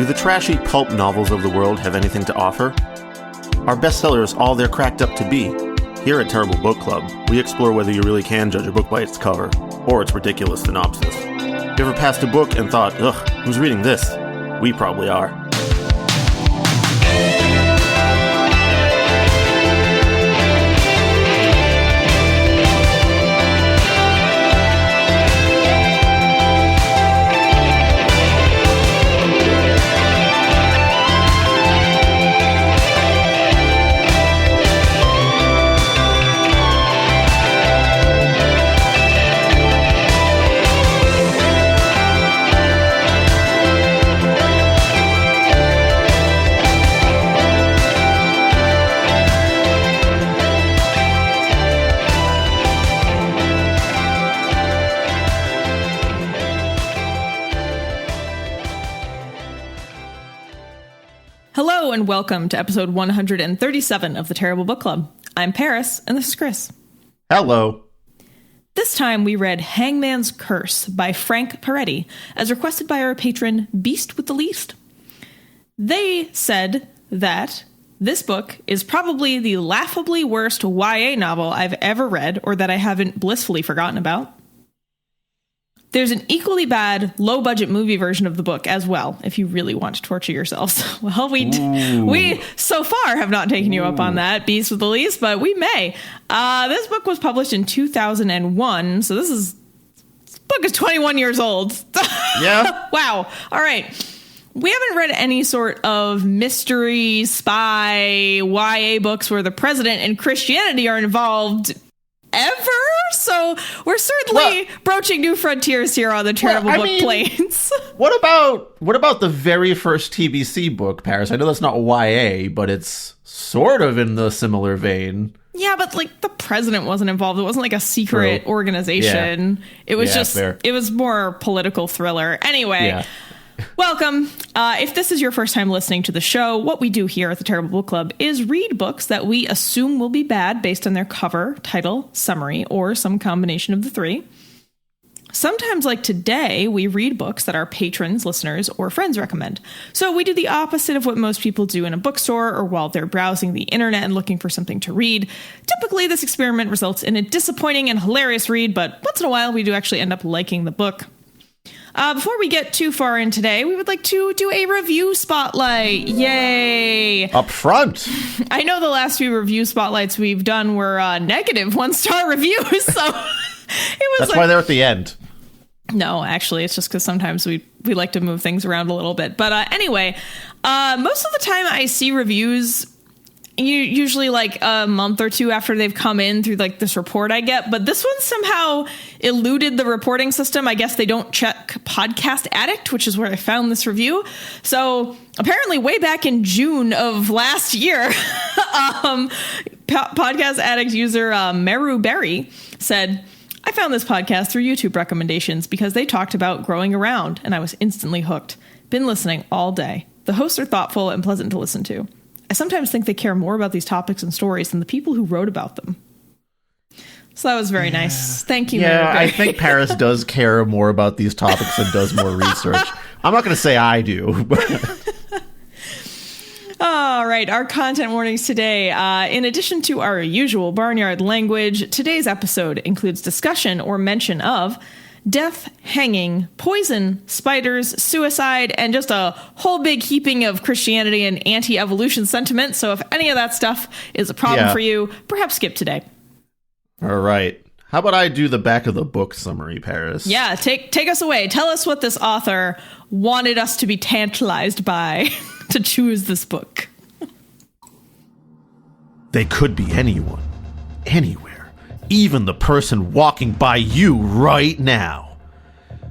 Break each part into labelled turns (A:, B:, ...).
A: Do the trashy pulp novels of the world have anything to offer? Are bestsellers all they're cracked up to be? Here at Terrible Book Club, we explore whether you really can judge a book by its cover, or its ridiculous synopsis. You ever passed a book and thought, ugh, who's reading this? We probably are.
B: Hello and welcome to episode 137 of the Terrible Book Club. I'm Paris, and this is Chris.
A: Hello.
B: This time we read Hangman's Curse by Frank Perretti, as requested by our patron, BeastWithTheLeast. They said that this book is probably the laughably worst YA novel I've ever read, or that I haven't blissfully forgotten about. There's an equally bad, low-budget movie version of the book as well, if you really want to torture yourselves. Well, we so far have not taken you up on that, BeastWithTheLeast, but we may. This book was published in 2001, so this book is 21 years old.
A: Yeah.
B: Wow. All right. We haven't read any sort of mystery, spy, YA books where the president and Christianity are involved ever, so we're certainly broaching new frontiers here on the Terrible Book Plains.
A: What about the very first TBC book, Paris? I know that's not YA, but it's sort of in the similar vein.
B: Yeah, but like the president wasn't involved. It wasn't like a secret organization. Yeah. It was it was more political thriller. Anyway. Yeah. Welcome. If this is your first time listening to the show, what we do here at the Terrible Book Club is read books that we assume will be bad based on their cover, title, summary, or some combination of the three. Sometimes, like today, we read books that our patrons, listeners, or friends recommend. So we do the opposite of what most people do in a bookstore or while they're browsing the internet and looking for something to read. Typically, this experiment results in a disappointing and hilarious read, but once in a while, we do actually end up liking the book. Before we get too far in today, we would like to do a review spotlight. Yay!
A: Up front.
B: I know the last few review spotlights we've done were negative 1-star reviews, so it was.
A: That's why they're at the end.
B: No, actually, it's just because sometimes we like to move things around a little bit. But anyway, most of the time I see reviews usually like a month or two after they've come in through like this report I get, but this one somehow eluded the reporting system. I guess they don't check Podcast Addict, which is where I found this review. So apparently way back in June of last year, Podcast Addict user Meru Berry said, "I found this podcast through YouTube recommendations because they talked about growing around and I was instantly hooked. Been listening all day. The hosts are thoughtful and pleasant to listen to. I sometimes think they care more about these topics and stories than the people who wrote about them." So that was very nice. Thank you.
A: Yeah, I think Paris does care more about these topics and does more research. I'm not going to say I do.
B: All right, our content warnings today. In addition to our usual barnyard language, today's episode includes discussion or mention of death, hanging, poison, spiders, suicide, and just a whole big heaping of Christianity and anti-evolution sentiment. So if any of that stuff is a problem for you, perhaps skip today.
A: All right. How about I do the back of the book summary, Paris?
B: Yeah, take us away. Tell us what this author wanted us to be tantalized by to choose this book.
A: They could be anyone, anywhere. Even the person walking by you right now.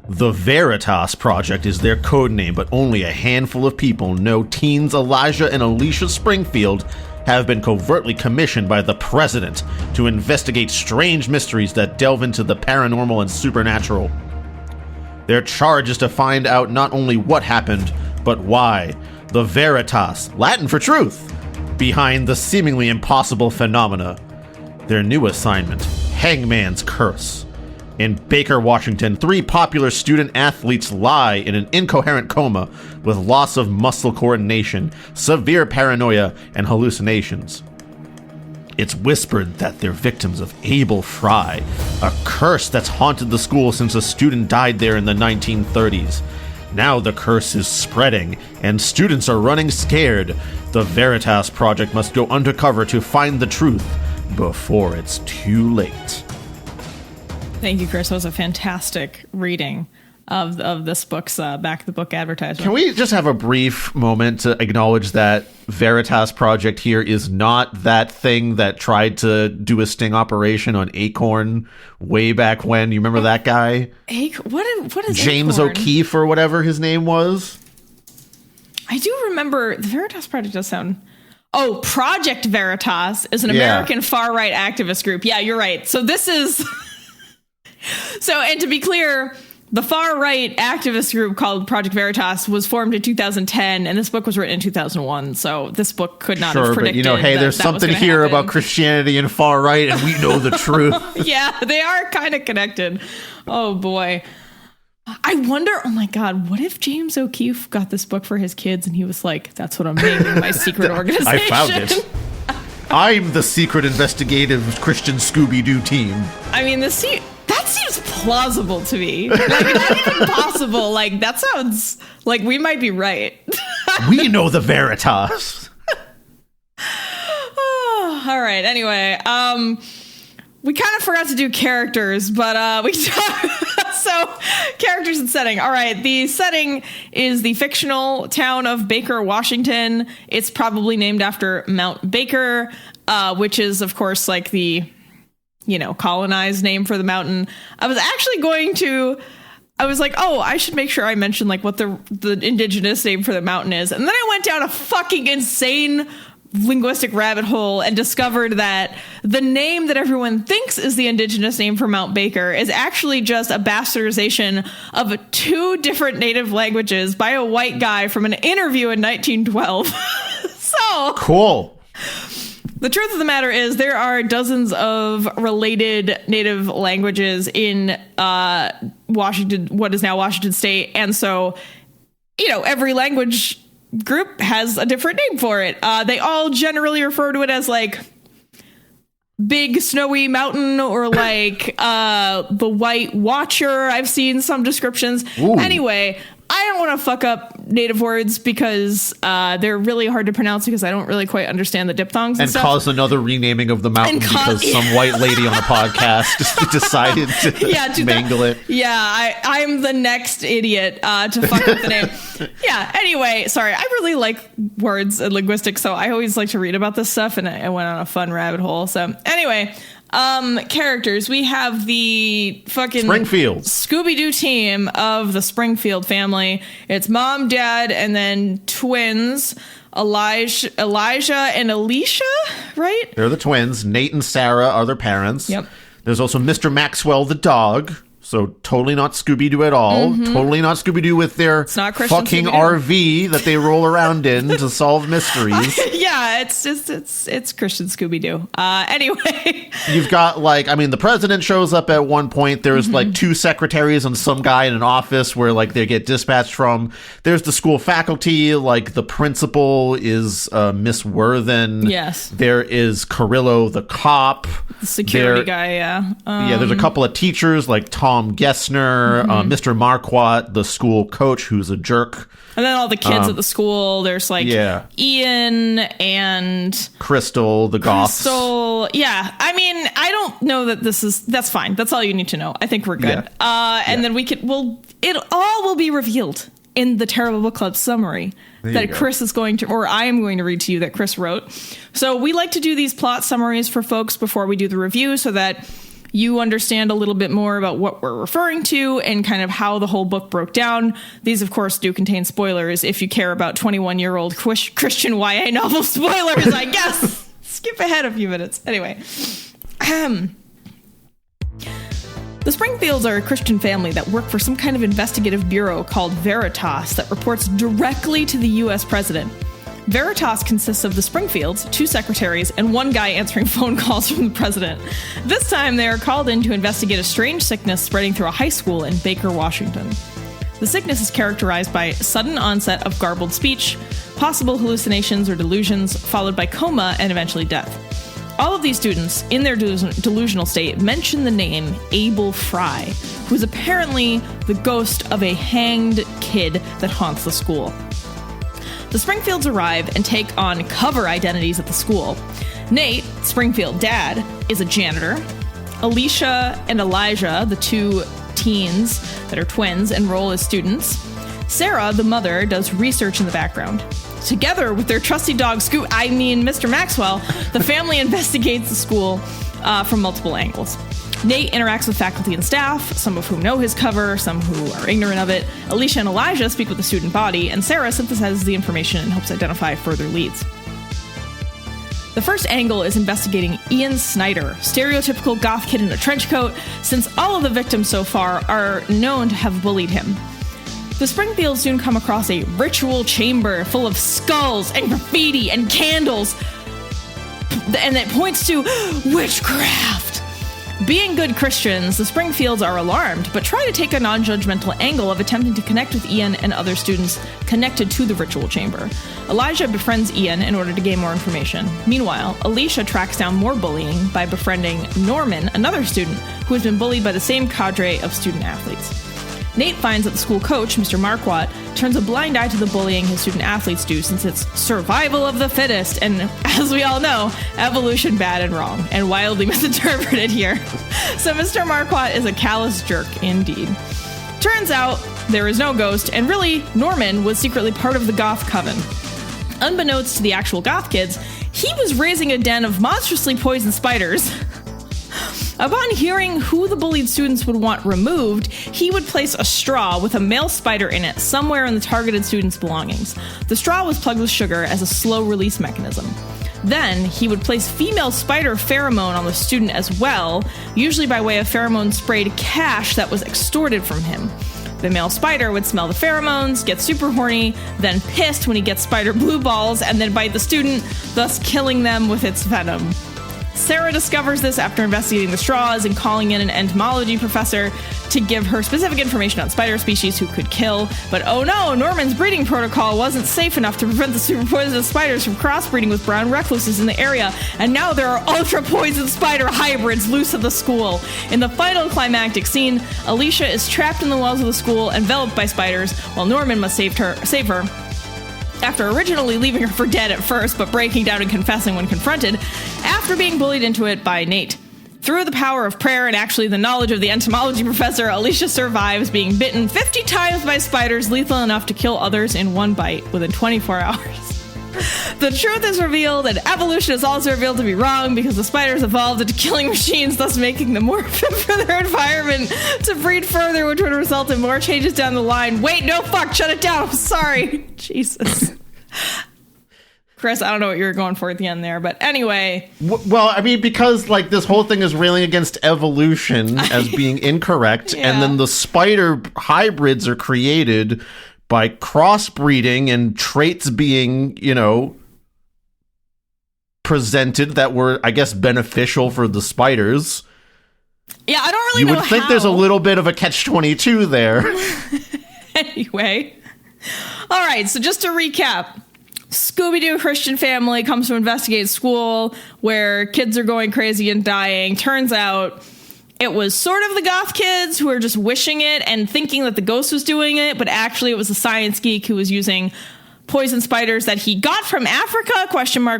A: The Veritas Project is their code name, but only a handful of people know teens Elijah and Alicia Springfield have been covertly commissioned by the president to investigate strange mysteries that delve into the paranormal and supernatural. Their charge is to find out not only what happened, but why. The Veritas, Latin for truth, behind the seemingly impossible phenomena. Their new assignment, Hangman's Curse. In Baker, Washington, 3 popular student athletes lie in an incoherent coma with loss of muscle coordination, severe paranoia, and hallucinations. It's whispered that they're victims of Abel Fry, a curse that's haunted the school since a student died there in the 1930s. Now the curse is spreading, and students are running scared. The Veritas Project must go undercover to find the truth before it's too late.
B: Thank you, Chris. That was a fantastic reading of this book's back of the book advertisement.
A: Can we just have a brief moment to acknowledge that Veritas Project here is not that thing that tried to do a sting operation on Acorn way back when? You remember that guy?
B: What is
A: James
B: Acorn?
A: O'Keefe or whatever his name was?
B: I do remember the Veritas Project does sound... Oh, Project Veritas is an American far-right activist group. Yeah, you're right. So this is... So, and to be clear... The far-right activist group called Project Veritas was formed in 2010, and this book was written in 2001, so this book could not have predicted.
A: But, hey, there's something here about Christianity and far-right, and we know the truth.
B: Yeah, they are kind of connected. Oh, boy. I wonder, oh my God, what if James O'Keefe got this book for his kids, and he was like, that's what I'm naming my secret organization.
A: I found it. I'm the secret investigative Christian Scooby Doo team.
B: I mean, that seems plausible to me. Like, not even possible. Like, that sounds like we might be right.
A: We know the Veritas.
B: Oh, all right. Anyway, we kind of forgot to do characters, but we so characters and setting. All right, the setting is the fictional town of Baker, Washington. It's probably named after Mount Baker, which is, of course, like the colonized name for the mountain. I was like, oh, I should make sure I mention like what the indigenous name for the mountain is. And then I went down a fucking insane linguistic rabbit hole and discovered that the name that everyone thinks is the indigenous name for Mount Baker is actually just a bastardization of 2 different native languages by a white guy from an interview in 1912. So
A: cool.
B: The truth of the matter is there are dozens of related native languages in Washington, what is now Washington State. And so, every language group has a different name for it. They all generally refer to it as like Big Snowy Mountain or like the White Watcher. I've seen some descriptions. Ooh. Anyway, I don't want to fuck up native words because they're really hard to pronounce because I don't really quite understand the diphthongs and stuff.
A: Cause another renaming of the mountain because some white lady on a podcast decided to mangle it.
B: Yeah, I'm the next idiot to fuck up the name. Yeah, anyway, sorry. I really like words and linguistics, so I always like to read about this stuff, and I went on a fun rabbit hole. So anyway... characters. We have the fucking
A: Springfield
B: Scooby Doo team of the Springfield family. It's mom, dad, and then twins, Elijah and Alicia, right?
A: They're the twins. Nate and Sarah are their parents.
B: Yep.
A: There's also Mr. Maxwell the dog. So totally not Scooby-Doo at all. Mm-hmm. Totally not Scooby-Doo with their fucking RV that they roll around in to solve mysteries.
B: Yeah, it's Christian Scooby-Doo. Anyway.
A: You've got the president shows up at one point. There's like 2 secretaries and some guy in an office where like they get dispatched from. There's the school faculty. Like the principal is Miss Worthen.
B: Yes.
A: There is Carrillo the cop.
B: The security guy, yeah.
A: There's a couple of teachers like Tom Gessner, Mr. Marquardt, the school coach, who's a jerk.
B: And then all the kids at the school. There's like Ian and
A: Crystal, the goths.
B: Yeah. I mean, I don't know that that's fine. That's all you need to know. I think we're good. Yeah. And then it all will be revealed in the Terrible Book Club summary that Chris is going to, or I am going to read to you that Chris wrote. So we like to do these plot summaries for folks before we do the review so that you understand a little bit more about what we're referring to and kind of how the whole book broke down. These, of course, do contain spoilers. If you care about 21-year-old Christian YA novel spoilers, I guess. Skip ahead a few minutes. Anyway. The Springfields are a Christian family that work for some kind of investigative bureau called Veritas that reports directly to the U.S. president. Veritas consists of the Springfields, 2 secretaries, and 1 guy answering phone calls from the president. This time, they are called in to investigate a strange sickness spreading through a high school in Baker, Washington. The sickness is characterized by sudden onset of garbled speech, possible hallucinations or delusions, followed by coma and eventually death. All of these students, in their delusional state, mention the name Abel Fry, who is apparently the ghost of a hanged kid that haunts the school. The Springfields arrive and take on cover identities at the school. Nate, Springfield dad, is a janitor. Alicia and Elijah, the 2 teens that are twins, enroll as students. Sarah, the mother, does research in the background. Together with their trusty dog, Mr. Maxwell, the family investigates the school from multiple angles. Nate interacts with faculty and staff, some of whom know his cover, some who are ignorant of it. Alicia and Elijah speak with the student body, and Sarah synthesizes the information and helps identify further leads. The first angle is investigating Ian Snyder, stereotypical goth kid in a trench coat, since all of the victims so far are known to have bullied him. The Springfields soon come across a ritual chamber full of skulls and graffiti and candles, and it points to witchcraft. Being good Christians, the Springfields are alarmed, but try to take a non-judgmental angle of attempting to connect with Ian and other students connected to the ritual chamber. Elijah befriends Ian in order to gain more information. Meanwhile, Alicia tracks down more bullying by befriending Norman, another student who has been bullied by the same cadre of student athletes. Nate finds that the school coach, Mr. Marquardt, turns a blind eye to the bullying his student athletes do, since it's survival of the fittest, and as we all know, evolution bad and wrong, and wildly misinterpreted here. So Mr. Marquardt is a callous jerk indeed. Turns out there is no ghost, and really, Norman was secretly part of the goth coven. Unbeknownst to the actual goth kids, he was raising a den of monstrously poisoned spiders. Upon hearing who the bullied students would want removed, he would place a straw with a male spider in it somewhere in the targeted students' belongings. The straw was plugged with sugar as a slow release mechanism. Then, he would place female spider pheromone on the student as well, usually by way of pheromone-sprayed cash that was extorted from him. The male spider would smell the pheromones, get super horny, then pissed when he gets spider blue balls, and then bite the student, thus killing them with its venom. Sarah discovers this after investigating the straws and calling in an entomology professor to give her specific information on spider species who could kill. But oh no, Norman's breeding protocol wasn't safe enough to prevent the super poisonous spiders from crossbreeding with brown recluses in the area, and now there are ultra poison spider hybrids loose at the school. In the final climactic scene, Alicia is trapped in the walls of the school, enveloped by spiders, while Norman must save her. After originally leaving her for dead at first, but breaking down and confessing when confronted, after being bullied into it by Nate. Through the power of prayer and actually the knowledge of the entomology professor, Alicia survives being bitten 50 times by spiders lethal enough to kill others in one bite within 24 hours. The truth is revealed, and evolution is also revealed to be wrong because the spiders evolved into killing machines, thus making them more fit for their environment to breed further, which would result in more changes down the line. Wait, no, fuck, shut it down. I'm sorry. Jesus. Chris, I don't know what you were going for at the end there, but anyway.
A: Well, I mean, because like this whole thing is railing against evolution as being incorrect, yeah. And then the spider hybrids are created by crossbreeding and traits being, presented that were, I guess, beneficial for the spiders.
B: Yeah, I don't really know how.
A: You would think there's a little bit of a catch-22 there.
B: Anyway. All right, so just to recap. Scooby Doo Christian family comes to investigate school where kids are going crazy and dying. Turns out it was sort of the goth kids who were just wishing it and thinking that the ghost was doing it, but actually it was a science geek who was using poison spiders that he got from Africa, ?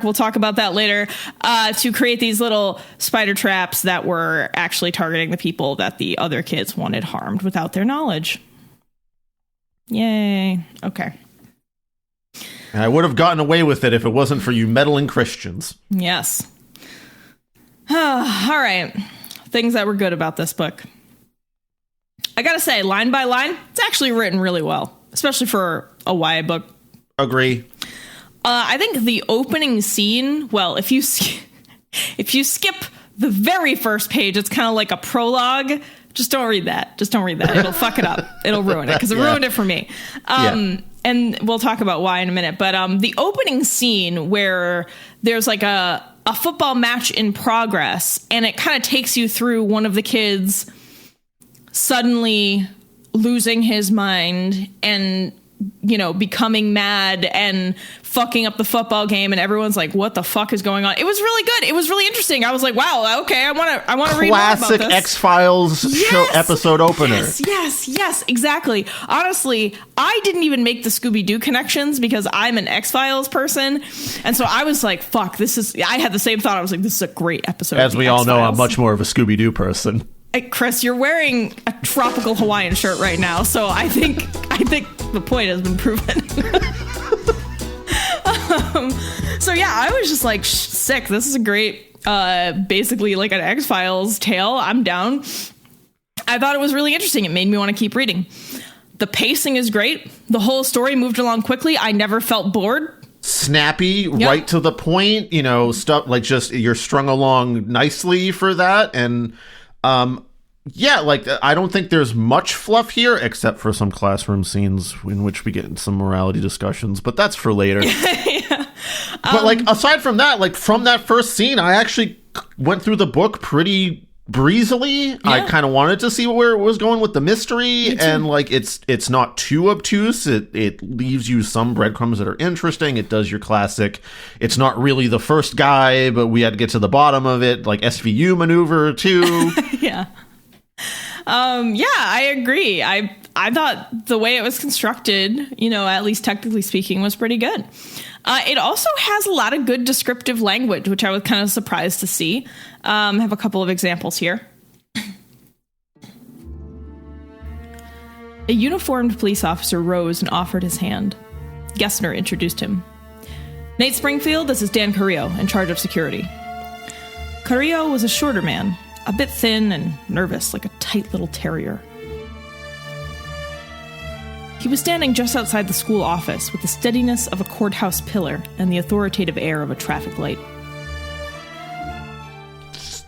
B: We'll talk about that later, to create these little spider traps that were actually targeting the people that the other kids wanted harmed without their knowledge. Yay. Okay.
A: I would have gotten away with it if it wasn't for you meddling Christians.
B: Yes. All right. Things that were good about this book. I gotta say, line by line, it's actually written really well, especially for a YA book.
A: Agree.
B: I think the opening scene, well, if you skip the very first page, it's kind of like a prologue. Just don't read that. It'll fuck it up. It'll ruin it, because it ruined it for me. and we'll talk about why in a minute, but the opening scene where there's like a football match in progress, and it kind of takes you through one of the kids suddenly losing his mind and, you know, becoming mad and fucking up the football game, and everyone's like, what the fuck is going on? It was really good. It was really interesting. I was like, wow, okay, I want to read more about this.
A: Classic X-Files show episode opener.
B: Yes, exactly. Honestly, I didn't even make the Scooby Doo connections because I'm an X-Files person, and so I was like, fuck, I had the same thought. I was like, this is a great episode.
A: As we all know, I'm much more of a Scooby Doo person.
B: Hey, Chris, you're wearing a tropical Hawaiian shirt right now, so I think the point has been proven. So yeah, I was just like, sick. This is a great, basically like an X-Files tale. I'm down. I thought it was really interesting. It made me want to keep reading. The pacing is great. The whole story moved along quickly. I never felt bored.
A: Snappy, right to the point, you know, stuff like just you're strung along nicely for that. And yeah, like I don't think there's much fluff here except for some classroom scenes in which we get into some morality discussions, but that's for later. Yeah. But like aside from that, like from that first scene, I actually went through the book pretty breezily. Yeah. I kind of wanted to see where it was going with the mystery, and like it's not too obtuse. It leaves you some breadcrumbs that are interesting. It does your classic, it's not really the first guy, but we had to get to the bottom of it, like SVU maneuver too.
B: Yeah. Yeah, I agree. I thought the way it was constructed, you know, at least technically speaking, was pretty good. It also has a lot of good descriptive language, which I was kind of surprised to see. I have a couple of examples here. A uniformed police officer rose and offered his hand. Gessner introduced him. Nate Springfield, this is Dan Carrillo, in charge of security. Carrillo was a shorter man, a bit thin and nervous, like a tight little terrier. He was standing just outside the school office with the steadiness of a courthouse pillar and the authoritative air of a traffic light.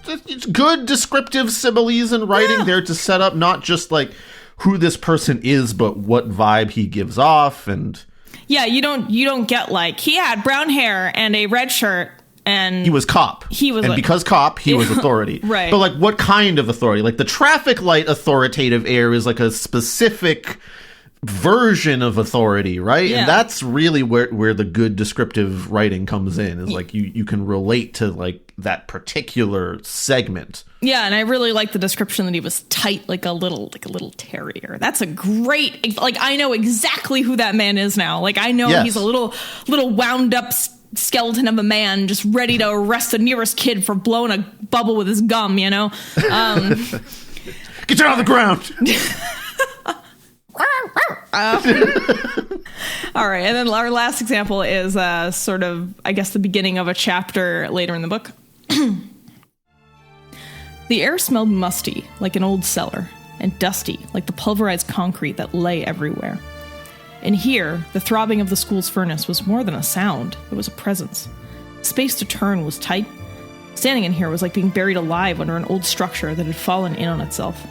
A: It's good descriptive similes and writing there to set up not just like who this person is, but what vibe he gives off. And
B: yeah, you don't get like he had brown hair and a red shirt. And
A: he was cop. Because cop, he was authority.
B: Right.
A: But like what kind of authority? Like the traffic light authoritative air is like a specific version of authority, right? Yeah. And that's really where the good descriptive writing comes in, is like you can relate to like that particular segment.
B: Yeah, and I really like the description that he was tight like a little terrier. That's a great, like I know exactly who that man is now. Like I know he's a little wound up skeleton of a man just ready to arrest the nearest kid for blowing a bubble with his gum, you know?
A: Get down on the ground!
B: All right, and then our last example is sort of, I guess, the beginning of a chapter later in the book. The air smelled musty, like an old cellar, and dusty, like the pulverized concrete that lay everywhere. And here, the throbbing of the school's furnace was more than a sound, it was a presence. Space to turn was tight. Standing in here was like being buried alive under an old structure that had fallen in on itself.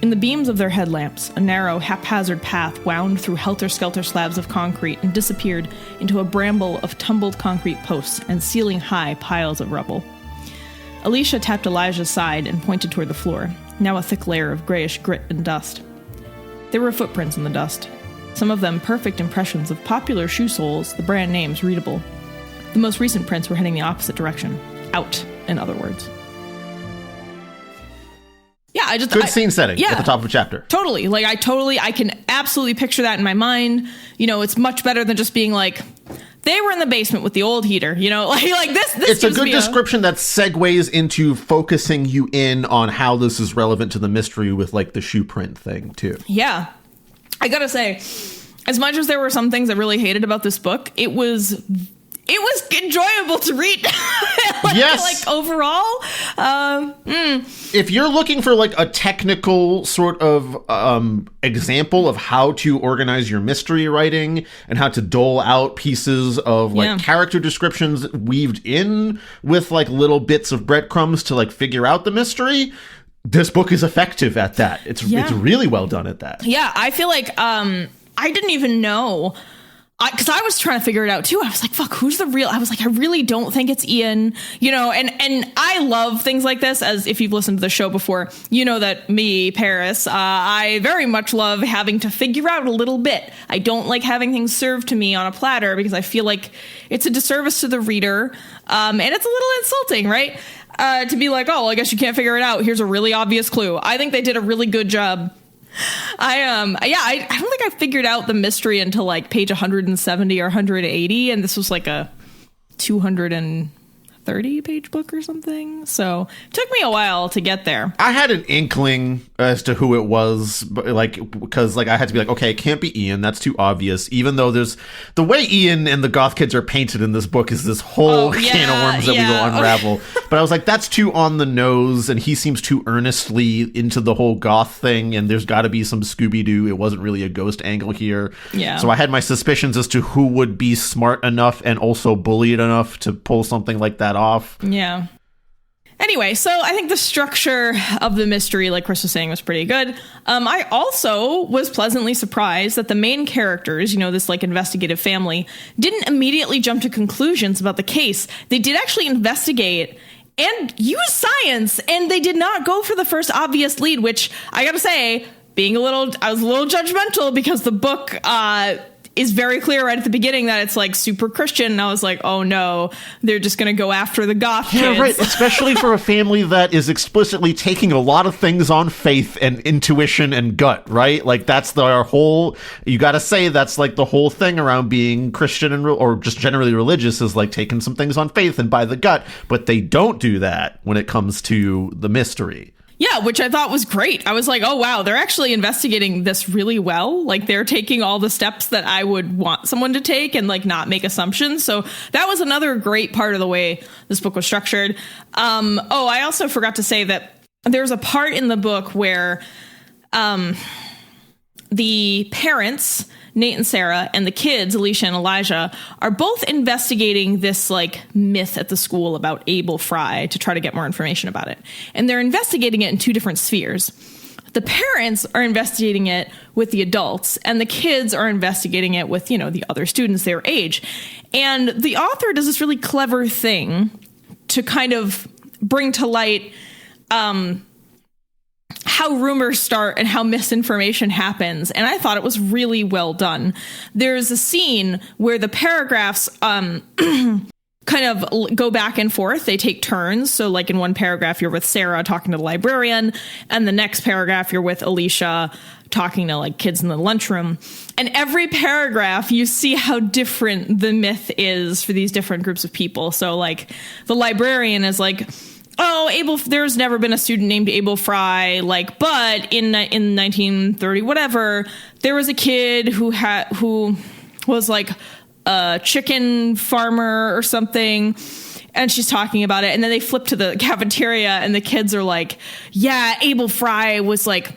B: In the beams of their headlamps, a narrow, haphazard path wound through helter-skelter slabs of concrete and disappeared into a bramble of tumbled concrete posts and ceiling-high piles of rubble. Alicia tapped Elijah's side and pointed toward the floor, now a thick layer of grayish grit and dust. There were footprints in the dust. Some of them perfect impressions of popular shoe soles, the brand names readable. The most recent prints were heading the opposite direction. Out, in other words. Yeah,
A: good scene setting at the top of a chapter.
B: Totally. Like I can absolutely picture that in my mind. You know, it's much better than just being like, they were in the basement with the old heater, you know, like this.
A: It's a good description that segues into focusing you in on how this is relevant to the mystery with like the shoe print thing too. Yeah.
B: I gotta say, as much as there were some things I really hated about this book, it was enjoyable to read. Like overall.
A: If you're looking for like a technical sort of example of how to organize your mystery writing and how to dole out pieces of like character descriptions weaved in with like little bits of breadcrumbs to like figure out the mystery, this book is effective at that. It's really well done at that.
B: Yeah, I feel like I I didn't even know. Because I was trying to figure it out too. I was like, fuck, who's the real? I was like, I really don't think it's Ian, and I love things like this. As if you've listened to the show before, you know that me, Paris, I very much love having to figure out a little bit. I don't like having things served to me on a platter because I feel like it's a disservice to the reader. And it's a little insulting, right? To be like, oh, well, I guess you can't figure it out. Here's a really obvious clue. I think they did a really good job. I don't think I figured out the mystery until like page 170 or 180, and this was like a 230 page book or something. So it took me a while to get there.
A: I had an inkling as to who it was, but because I had to be like, okay, it can't be Ian. That's too obvious. Even though there's the way Ian and the goth kids are painted in this book is this whole can of worms that we will unravel. But I was like, that's too on the nose, and he seems too earnestly into the whole goth thing, and there's got to be some Scooby Doo. It wasn't really a ghost angle here.
B: Yeah.
A: So I had my suspicions as to who would be smart enough and also bullied enough to pull something like that off.
B: Yeah. Anyway, so I think the structure of the mystery, like Chris was saying, was pretty good. I also was pleasantly surprised that the main characters, this like investigative family, didn't immediately jump to conclusions about the case. They did actually investigate and use science, and they did not go for the first obvious lead, which I gotta say, I was a little judgmental because the book, is very clear right at the beginning that it's like super Christian. And I was like, oh no, they're just going to go after the goth kids.
A: Yeah, right. Especially for a family that is explicitly taking a lot of things on faith and intuition and gut, right? Like that's their whole, you got to say that's like the whole thing around being Christian or just generally religious is like taking some things on faith and by the gut. But they don't do that when it comes to the mystery.
B: Yeah, which I thought was great. I was like, oh, wow, they're actually investigating this really well. Like they're taking all the steps that I would want someone to take and like not make assumptions. So that was another great part of the way this book was structured. I also forgot to say that there's a part in the book where the parents, Nate and Sarah, and the kids, Alicia and Elijah, are both investigating this like myth at the school about Abel Fry to try to get more information about it. And they're investigating it in two different spheres. The parents are investigating it with the adults, and the kids are investigating it with, the other students their age. And the author does this really clever thing to kind of bring to light how rumors start and how misinformation happens. And I thought it was really well done. There's a scene where the paragraphs kind of go back and forth. They take turns. So like in one paragraph, you're with Sarah talking to the librarian, and the next paragraph, you're with Alicia talking to like kids in the lunchroom. And every paragraph, you see how different the myth is for these different groups of people. So like the librarian is like, oh, there's never been a student named Abel Fry, but in 1930, whatever, there was a kid who was like a chicken farmer or something, and she's talking about it, and then they flip to the cafeteria, and the kids are like, yeah, Abel Fry was like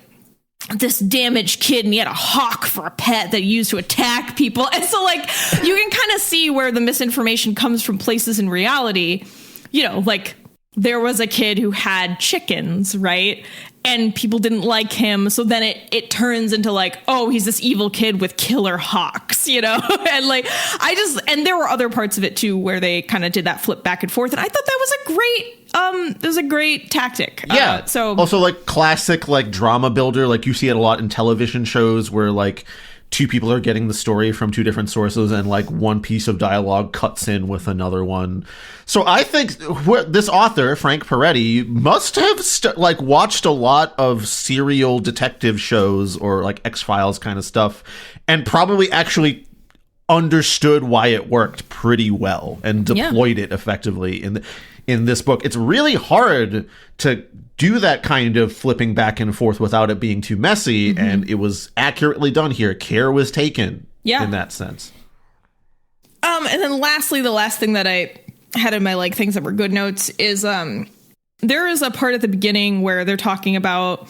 B: this damaged kid, and he had a hawk for a pet that he used to attack people. And so like you can kind of see where the misinformation comes from places in reality, like there was a kid who had chickens, right? And people didn't like him. So then it turns into like, oh, he's this evil kid with killer hawks, and and there were other parts of it too, where they kind of did that flip back and forth. And I thought that was a great tactic.
A: Yeah. So also like classic, like drama builder, like you see it a lot in television shows where like two people are getting the story from two different sources, and like one piece of dialogue cuts in with another one. So I think this author, Frank Perretti, must have watched a lot of serial detective shows or like X-Files kind of stuff, and probably actually understood why it worked pretty well and deployed it effectively in this book. It's really hard to do that kind of flipping back and forth without it being too messy, and it was accurately done here. Care was taken in that sense.
B: And then lastly, the last thing that I had in my like things that were good notes is there is a part at the beginning where they're talking about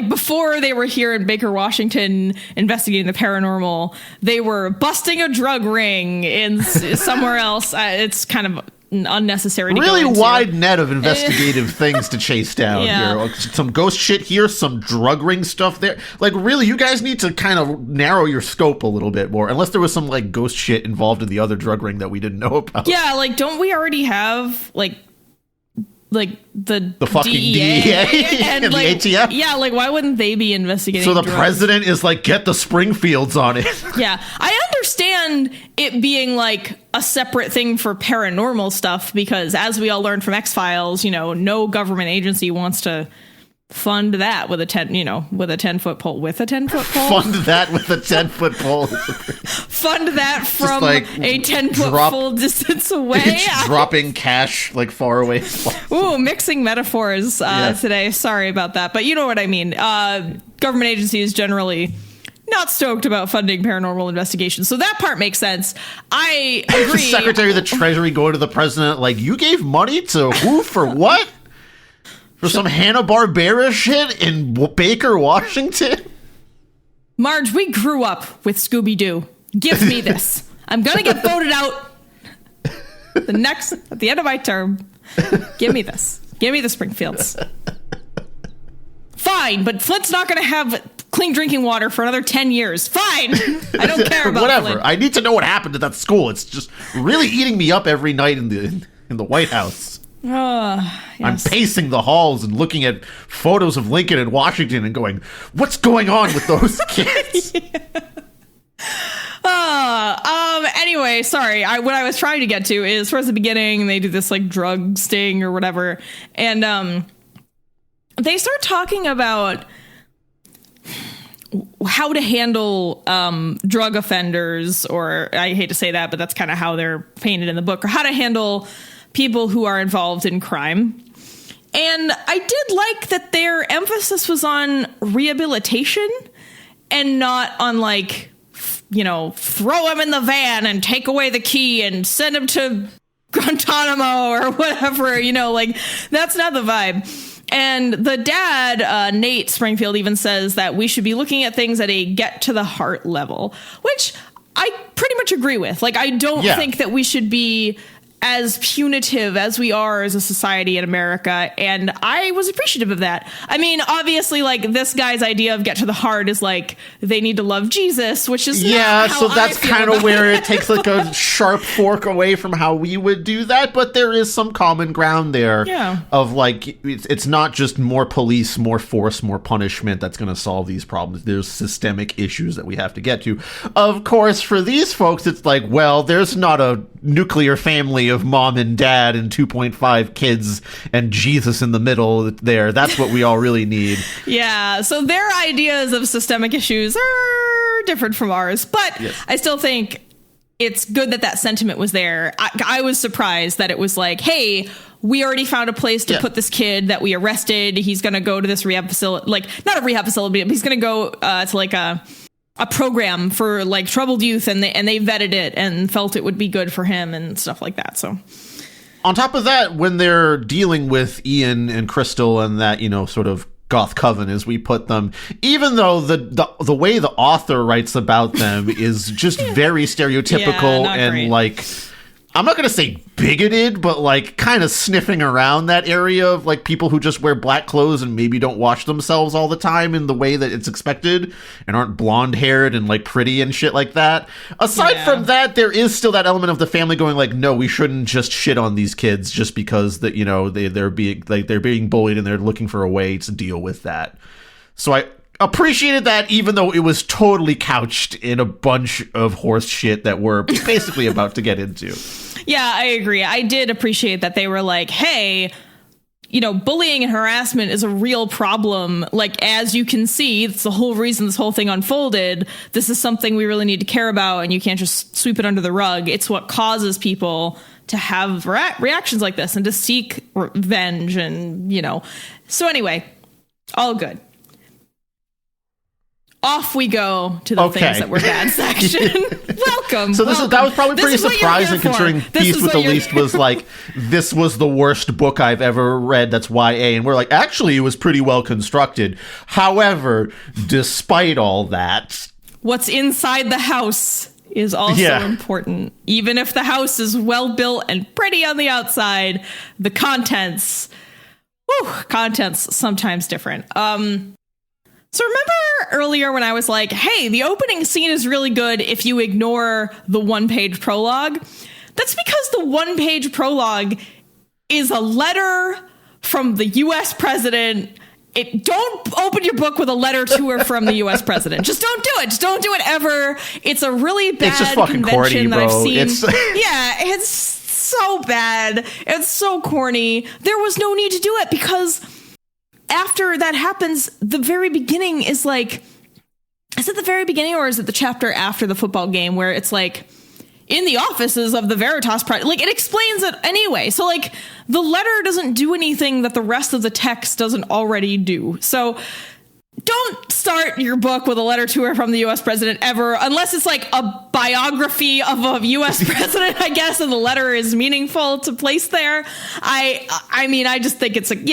B: before they were here in Baker, Washington, investigating the paranormal, they were busting a drug ring in somewhere else. It's kind of unnecessary to
A: really
B: go into.
A: wide net of investigative things to chase down
B: Yeah.
A: here. Like, some ghost shit here, some drug ring stuff there. Like, really, you guys need to kind of narrow your scope a little bit more, unless there was some like ghost shit involved in the other drug ring that we didn't know about.
B: Yeah, like, don't we already have like the
A: fucking DEA and the
B: like,
A: ATF?
B: Yeah, like, why wouldn't they be investigating
A: So the
B: drugs?
A: president is like, get the Springfields on it.
B: Yeah, I understand it being like a separate thing for paranormal stuff, because as we all learned from X-Files, no government agency wants to fund that with a 10-foot pole. With a 10-foot pole?
A: Fund that with a 10-foot pole.
B: Fund that from
A: like
B: a 10-foot full distance away.
A: Dropping cash like far away.
B: Ooh, mixing metaphors today. Sorry about that. But you know what I mean. Government agencies generally not stoked about funding paranormal investigations. So that part makes sense. I agree.
A: The Secretary of the Treasury going to the president like, you gave money to who for what? For some Hanna-Barbera shit in Baker, Washington?
B: Marge, we grew up with Scooby Doo. Give me this. I'm going to get voted out at the end of my term. Give me this. Give me the Springfields. Fine, but Flint's not going to have clean drinking water for another 10 years. Fine. I don't care about
A: whatever.
B: Flint.
A: I need to know what happened to that school. It's just really eating me up every night in the White House.
B: Yes.
A: I'm pacing the halls and looking at photos of Lincoln and Washington and going, what's going on with those kids?
B: Anyway, sorry. What I was trying to get to is towards the beginning, they do this like drug sting or whatever. And they start talking about how to handle drug offenders, or I hate to say that, but that's kind of how they're painted in the book, or how to handle people who are involved in crime. And I did like that their emphasis was on rehabilitation and not on like, throw him in the van and take away the key and send him to Guantanamo or whatever, like that's not the vibe. And the dad, Nate Springfield, even says that we should be looking at things at a get to the heart level, which I pretty much agree with. Like, I don't think that we should be as punitive as we are as a society in America, and I was appreciative of that. I mean, obviously, like, this guy's idea of get to the heart is like they need to love Jesus, which is not how
A: so that's kind of where it takes like a sharp fork away from how we would do that, but there is some common ground there of like it's not just more police, more force, more punishment that's going to solve these problems. There's systemic issues that we have to get to. Of course, for these folks, it's like, well, there's not a nuclear family of mom and dad and 2.5 kids and Jesus in the middle there. That's what we all really need. Yeah.
B: So their ideas of systemic issues are different from ours, but I still think it's good that that sentiment was there. I was surprised that it was like, hey, we already found a place to put this kid that we arrested. He's going to go to this rehab facility, like not a rehab facility, but he's going to go to like a program for like troubled youth, and they vetted it and felt it would be good for him and stuff like that. So
A: on top of that, when they're dealing with Ian and Crystal and that, sort of goth coven as we put them, even though the way the author writes about them is just very stereotypical and great. Like, I'm not going to say bigoted, but like kind of sniffing around that area of like people who just wear black clothes and maybe don't wash themselves all the time in the way that it's expected and aren't blonde haired and like pretty and shit like that. Aside from that, there is still that element of the family going like, no, we shouldn't just shit on these kids just because that, they're being bullied and they're looking for a way to deal with that. So I appreciated that, even though it was totally couched in a bunch of horse shit that we're basically about to get into.
B: Yeah, I agree. I did appreciate that they were like, hey, bullying and harassment is a real problem. Like, as you can see, it's the whole reason this whole thing unfolded. This is something we really need to care about, and you can't just sweep it under the rug. It's what causes people to have reactions like this and to seek revenge and, So anyway, all good. Off we go to the things that were bad section. Welcome.
A: So that was probably pretty surprising, considering Beast with the Least was like, this was the worst book I've ever read that's YA. And we're like, actually, it was pretty well constructed. However, despite all that,
B: what's inside the house is also important. Even if the house is well built and pretty on the outside, the contents sometimes different. So remember earlier when I was like, hey, the opening scene is really good if you ignore the one-page prologue? That's because the one-page prologue is a letter from the U.S. president. Don't open your book with a letter to or from the U.S. president. Just don't do it. Just don't do it ever. It's a really bad
A: it's just fucking
B: convention
A: corny,
B: that I've
A: bro.
B: seen.
A: It's
B: so bad. It's so corny. There was no need to do it because after that happens, the very beginning is like, is it the very beginning or is it the chapter after the football game where it's like, in the offices of the Veritas Project, like it explains it anyway. So like the letter doesn't do anything that the rest of the text doesn't already do. So don't start your book with a letter to or from the U.S. president ever, unless it's like a biography of a U.S. president, I guess, and the letter is meaningful to place there. I mean, I just think it's like,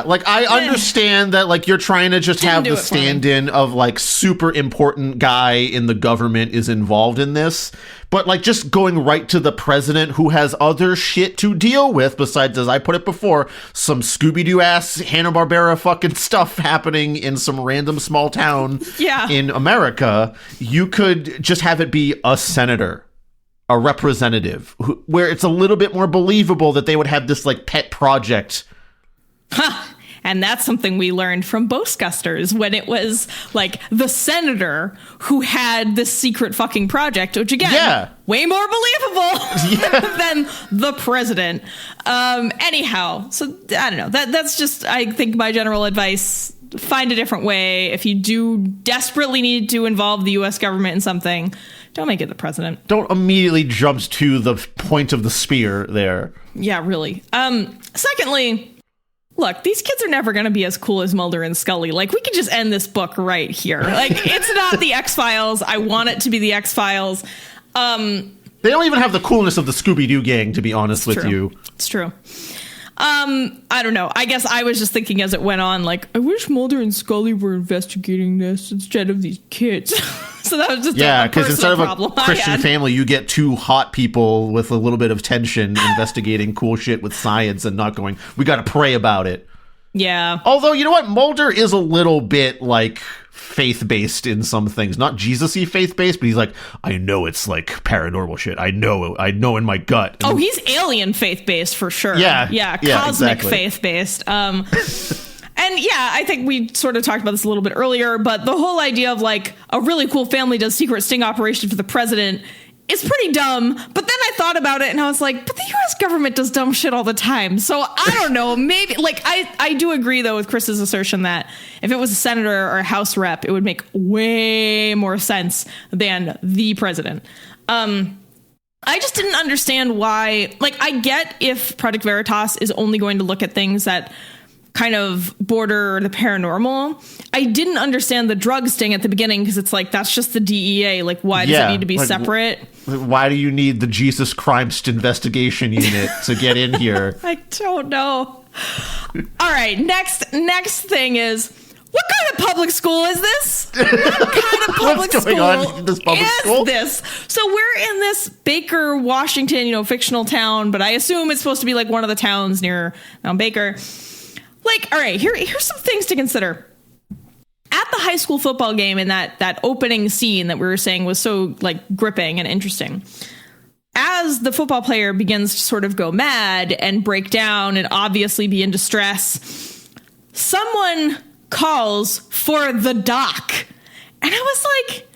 A: like I understand that like you're trying to just have the stand-in of like super important guy in the government is involved in this. But, like, just going right to the president who has other shit to deal with besides, as I put it before, some Scooby Doo ass Hanna-Barbera fucking stuff happening in some random small town in America, you could just have it be a senator, a representative, where it's a little bit more believable that they would have this, like, pet project.
B: And that's something we learned from Ghostbusters when it was like the senator who had this secret fucking project, which again, way more believable than the president. Anyhow, so I don't know. That's just, I think, my general advice. Find a different way. If you do desperately need to involve the U.S. government in something, don't make it the president.
A: Don't immediately jump to the point of the spear there.
B: Yeah, really. Secondly, look, these kids are never going to be as cool as Mulder and Scully. Like, we could just end this book right here. Like, it's not the X-Files. I want it to be the X-Files.
A: They don't even have the coolness of the Scooby Doo gang, to be honest with you.
B: It's true. I don't know. I guess I was just thinking as it went on, like, I wish Mulder and Scully were investigating this instead of these kids. So that was just
A: because instead of a Christian family, you get two hot people with a little bit of tension investigating cool shit with science and not going, we got to pray about it.
B: Yeah.
A: Although, you know what? Mulder is a little bit, like, faith-based in some things. Not Jesus-y faith-based, but he's like, I know it's, like, paranormal shit. I know in my gut.
B: And he's alien faith-based for sure. Yeah, cosmic faith-based. And yeah, I think we sort of talked about this a little bit earlier, but the whole idea of like a really cool family does secret sting operation for the president is pretty dumb. But then I thought about it and I was like, but the U.S. government does dumb shit all the time. So I don't know, maybe like I do agree though with Chris's assertion that if it was a senator or a House rep, it would make way more sense than the president. I just didn't understand why, like, I get if Project Veritas is only going to look at things that kind of border the paranormal. I didn't understand the drug sting at the beginning because it's like, that's just the DEA. Like, why does it need to be separate?
A: Why do you need the Jesus Christ investigation unit to get in here?
B: I don't know. All right, next thing is, what kind of public school is this? What kind of public
A: What's going on in this public school?
B: This? So we're in this Baker, Washington, fictional town, but I assume it's supposed to be like one of the towns near Mount Baker. Like, all right, here's some things to consider. At the high school football game, in that opening scene that we were saying was so like gripping and interesting, as the football player begins to sort of go mad and break down and obviously be in distress, someone calls for the doc. And I was like,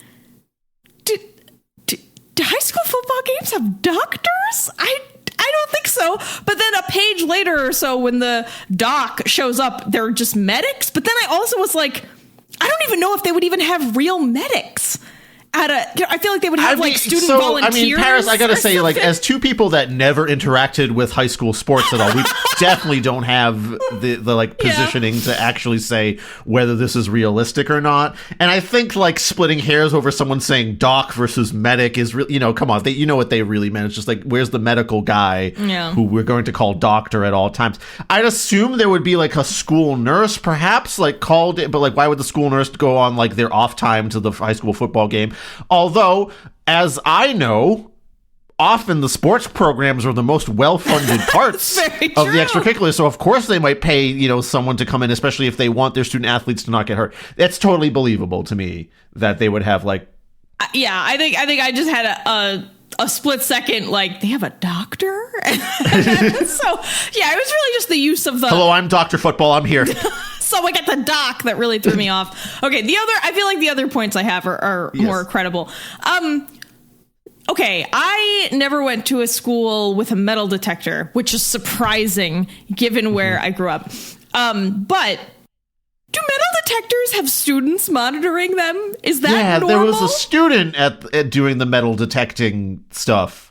B: do high school football games have doctors? I don't think so. But then a page later or so, when the doc shows up, they're just medics. But then I also was like, I don't even know if they would even have real medics. I feel like they would have student volunteers.
A: Paris, I gotta say, like, as two people that never interacted with high school sports at all, we definitely don't have the positioning to actually say whether this is realistic or not. And I think like splitting hairs over someone saying doc versus medic is really, come on, you know what they really meant. It's just like, where's the medical guy who we're going to call doctor at all times? I'd assume there would be like a school nurse, perhaps, like called it, but like, why would the school nurse go on like their off time to the high school football game? Although as I know, often the sports programs are the most well-funded parts of the extracurriculars. So of course they might pay, someone to come in, especially if they want their student athletes to not get hurt. That's totally believable to me that they would have like.
B: Yeah, I think I just had a split second, like, they have a doctor? So yeah, it was really just the use of the.
A: Hello, I'm Dr. Football. I'm here.
B: Someone get the doc that really threw me off. Okay, I feel like the other points I have are yes. more credible. Okay, I never went to a school with a metal detector, which is surprising given where I grew up. But do metal detectors have students monitoring them? Is that normal?
A: There was a student at doing the metal detecting stuff.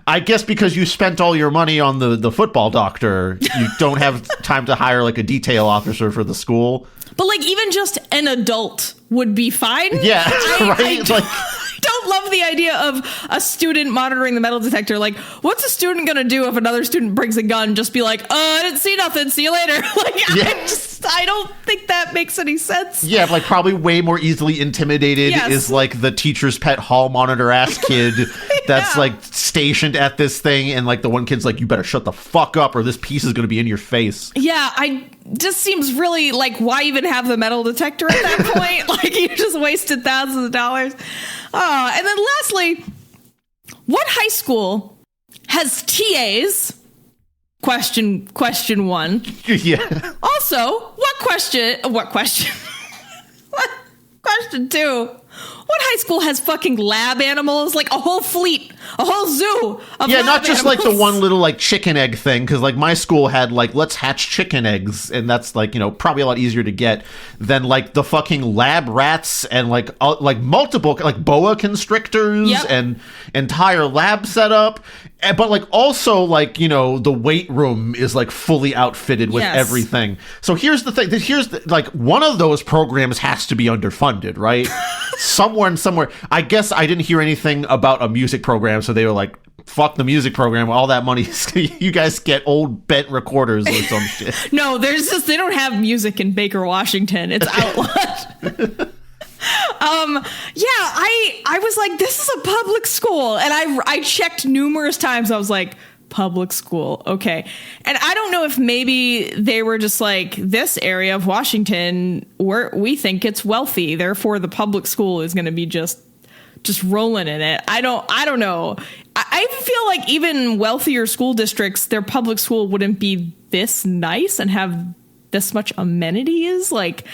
A: I guess because you spent all your money on the football doctor, you don't have time to hire like a detail officer for the school.
B: But like even just an adult would be fine.
A: Yeah, right?
B: I don't love the idea of a student monitoring the metal detector. Like, what's a student going to do if another student brings a gun? Just be like, I didn't see nothing. See you later. I don't think that makes any sense.
A: Yeah, like probably way more easily intimidated is like the teacher's pet hall monitor ass kid that's like stationed at this thing. And like the one kid's like, you better shut the fuck up or this piece is going to be in your face.
B: Yeah, just seems really like, why even have the metal detector at that point? Like you just wasted thousands of dollars. And then lastly, what high school has TAs? Question one.
A: Yeah.
B: Also, what question two? What high school has fucking lab animals? Like a whole fleet, a whole zoo of lab
A: not just
B: animals.
A: like the one little like chicken egg thing, because like my school had like let's hatch chicken eggs, and that's like probably a lot easier to get than like the fucking lab rats and like multiple like boa constrictors and entire lab setup. But like also like the weight room is like fully outfitted with everything. So here's the thing. Like one of those programs has to be underfunded, right? Somewhere. I guess I didn't hear anything about a music program, so they were like, fuck the music program. All that money, you guys get old bent recorders or some shit.
B: No, they don't have music in Baker, Washington. It's outlawed. I was like, this is a public school, and I checked numerous times. I was like, public school, okay. And I don't know if maybe they were just like, this area of Washington, we think it's wealthy, therefore the public school is going to be just rolling in it. I don't know. I feel like even wealthier school districts, their public school wouldn't be this nice and have this much amenities. Like,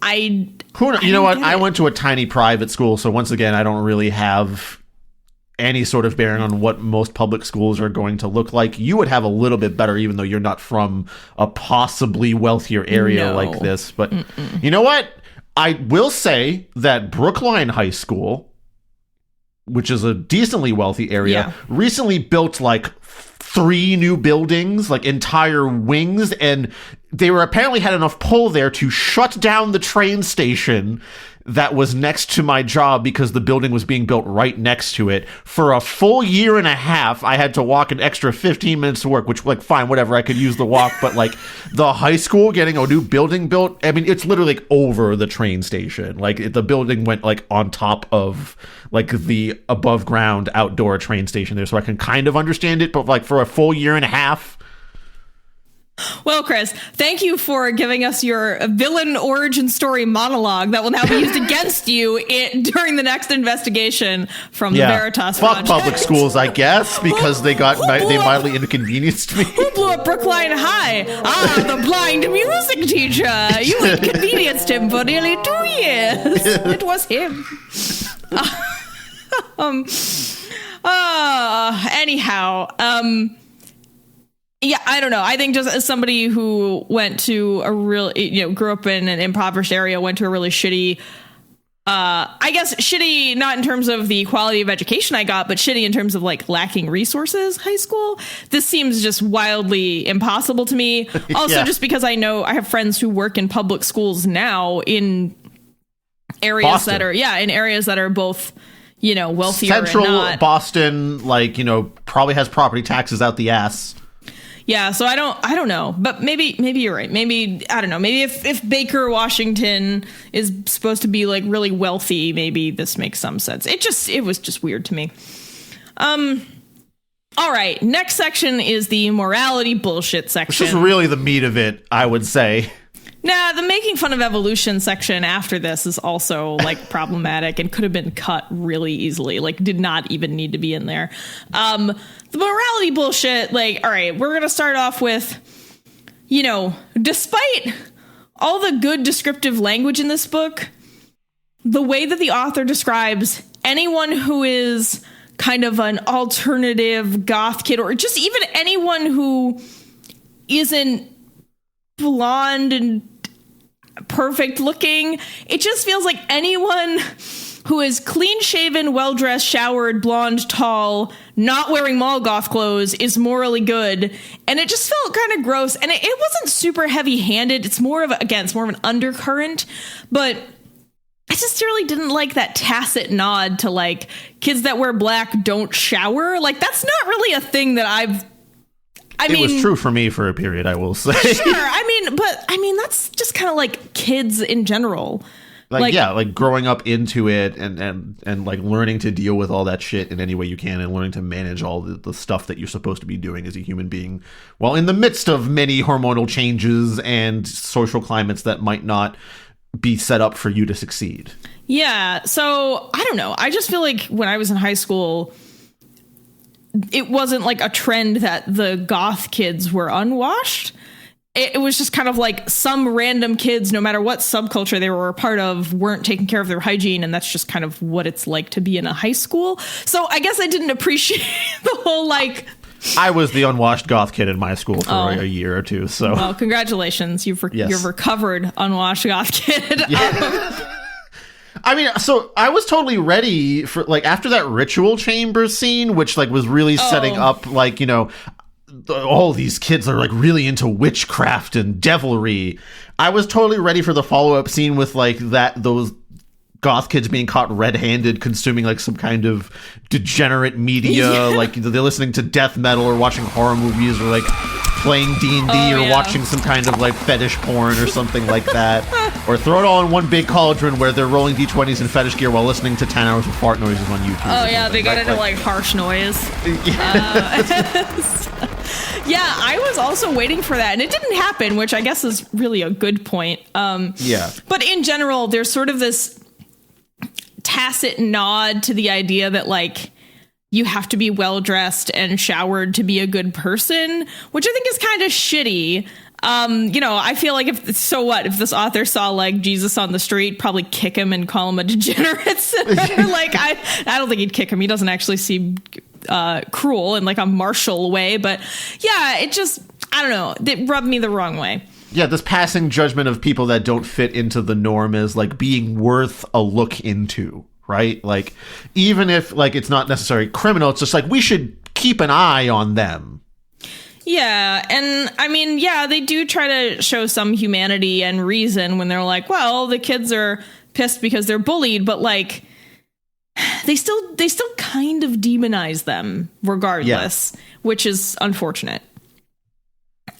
B: I went to a tiny private school, so once again, I don't really have any sort of bearing on what most public schools are going to look like. You would have a little bit better, even though you're not from a possibly wealthier area like this. But you know what? I will say that Brookline High School, which is a decently wealthy area, recently built like 3 new buildings, like entire wings, and they were apparently had enough pull there to shut down the train station that was next to my job because the building was being built right next to it. For a full year and a half, I had to walk an extra 15 minutes to work, which, like, fine, whatever, I could use the walk. But, like, the high school getting a new building built, I mean, it's literally, like, over the train station. Like, the building went, like, on top of, like, the above-ground outdoor train station there. So I can kind of understand it. But, like, for a full year and a half... Well, Chris, thank you for giving us your villain origin story monologue that will now be used against you during the next investigation from the Veritas Project.
A: Fuck public schools, I guess, because they mildly inconvenienced me.
B: Who blew up Brookline High? The blind music teacher. You inconvenienced him for nearly 2 years. It was him. Anyhow, yeah, I don't know. I think just as somebody who went to a real, grew up in an impoverished area, went to a really shitty, I guess shitty, not in terms of the quality of education I got, but shitty in terms of like lacking resources, high school. This seems just wildly impossible to me. Also, just because I know I have friends who work in public schools now in areas
A: Boston.
B: in areas that are both, wealthier
A: Central
B: and not.
A: Boston, like, probably has property taxes out the ass.
B: Yeah, so I don't know, but maybe you're right. Maybe, I don't know. Maybe if Baker Washington is supposed to be like really wealthy, maybe this makes some sense. It was just weird to me. All right, next section is the morality bullshit section.
A: Which is really the meat of it, I would say.
B: Nah, the making fun of evolution section after this is also like problematic and could have been cut really easily. Like, did not even need to be in there. The morality bullshit, like, all right, we're going to start off with, despite all the good descriptive language in this book, the way that the author describes anyone who is kind of an alternative goth kid, or just even anyone who isn't blonde and perfect looking, it just feels like anyone who is clean shaven, well dressed, showered, blonde, tall, not wearing mall goth clothes is morally good. And it just felt kind of gross. And it wasn't super heavy handed. It's more of an undercurrent, but I just really didn't like that tacit nod to like kids that wear black don't shower. Like, that's not really a thing that it was true for me for a period, I will say. Sure. I mean, that's just kind of like kids in general. Like growing up into it and like learning to deal with all that shit in any way you can and learning to manage all the stuff that you're supposed to be doing as a human being while in the midst of many hormonal changes and social climates that might not be set up for you to succeed. Yeah. So I don't know. I just feel like when I was in high school, it wasn't like a trend that the goth kids were unwashed. It was just kind of like some random kids, no matter what subculture they were a part of, weren't taking care of their hygiene. And that's just kind of what it's like to be in a high school. So I guess I didn't appreciate the whole like... I was the unwashed goth kid in my school for a year or two. So, well, congratulations. You've recovered unwashed goth kid. Yeah. I mean, so I was totally ready for like after that ritual chamber scene, which like was really setting up like, all these kids are like really into witchcraft and devilry. I was totally ready for the follow-up scene with like those goth kids being caught red-handed consuming like some kind of degenerate media. Like they're listening to death metal or watching horror movies or like playing D&D or watching some kind of like fetish porn or something like that. Or throw it all in one big cauldron where they're rolling D20s in fetish gear while listening to 10 hours of fart noises on YouTube. Oh yeah, they got into like harsh noise. Yeah, I was also waiting for that, and it didn't happen, which I guess is really a good point. But in general, there's sort of this tacit nod to the idea that like you have to be well dressed and showered to be a good person, which I think is kind of shitty. I feel like if this author saw like Jesus on the street, probably kick him and call him a degenerate. Like I don't think he'd kick him. He doesn't actually seem cruel in like a martial way, but yeah, it just, I don't know, it rubbed me the wrong way. Yeah, this passing judgment of people that don't fit into the norm is like being worth a look into, right? Like even if like it's not necessarily criminal, it's just like we should keep an eye on them. Yeah, and I mean, yeah, they do try to show some humanity and reason when they're like, well, the kids are pissed because they're bullied, but like they still kind of demonize them regardless, which is unfortunate.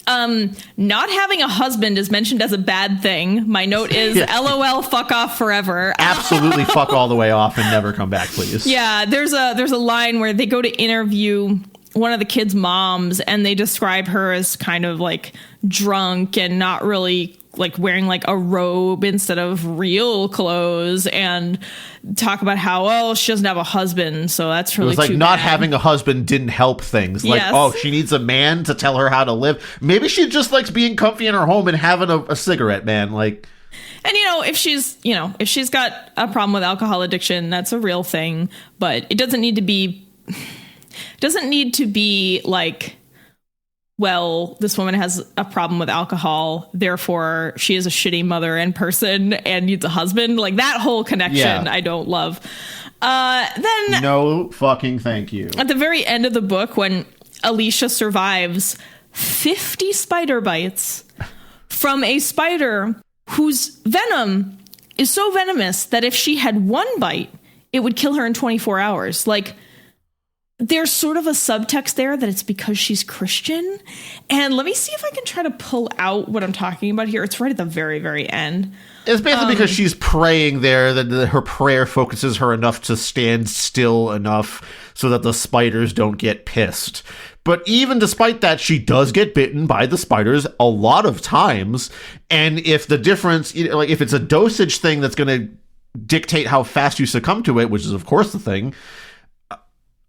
B: Not having a husband is mentioned as a bad thing. My note is LOL, fuck off forever. Absolutely fuck all the way off and never come back, please. Yeah, there's a line where they go to interview one of the kids' moms and they describe her as kind of like drunk and not really like wearing like a robe instead of real clothes, and talk about how, she doesn't have a husband, so that's really, it was like not having a husband didn't help things. Like, she needs a man to tell her how to live. Maybe she just likes being comfy in her home and having a cigarette, man. Like, and if she's got a problem with alcohol addiction, that's a real thing, but it doesn't need to be like, well, this woman has a problem with alcohol, therefore she is a shitty mother and person and needs a husband. Like that whole connection, I don't love. Then no fucking thank you. At the very end of the book, when Alicia survives 50 spider bites from a spider whose venom is so venomous that if she had one bite, it would kill her in 24 hours. Like, there's sort of a subtext there that it's because she's Christian. And let me see if I can try to pull out what I'm talking about here. It's right at the very, very end.
A: It's basically because she's praying there that her prayer focuses her enough to stand still enough so that the spiders don't get pissed. But even despite that, she does get bitten by the spiders a lot of times. And if the difference, like if it's a dosage thing that's going to dictate how fast you succumb to it, which is of course the thing,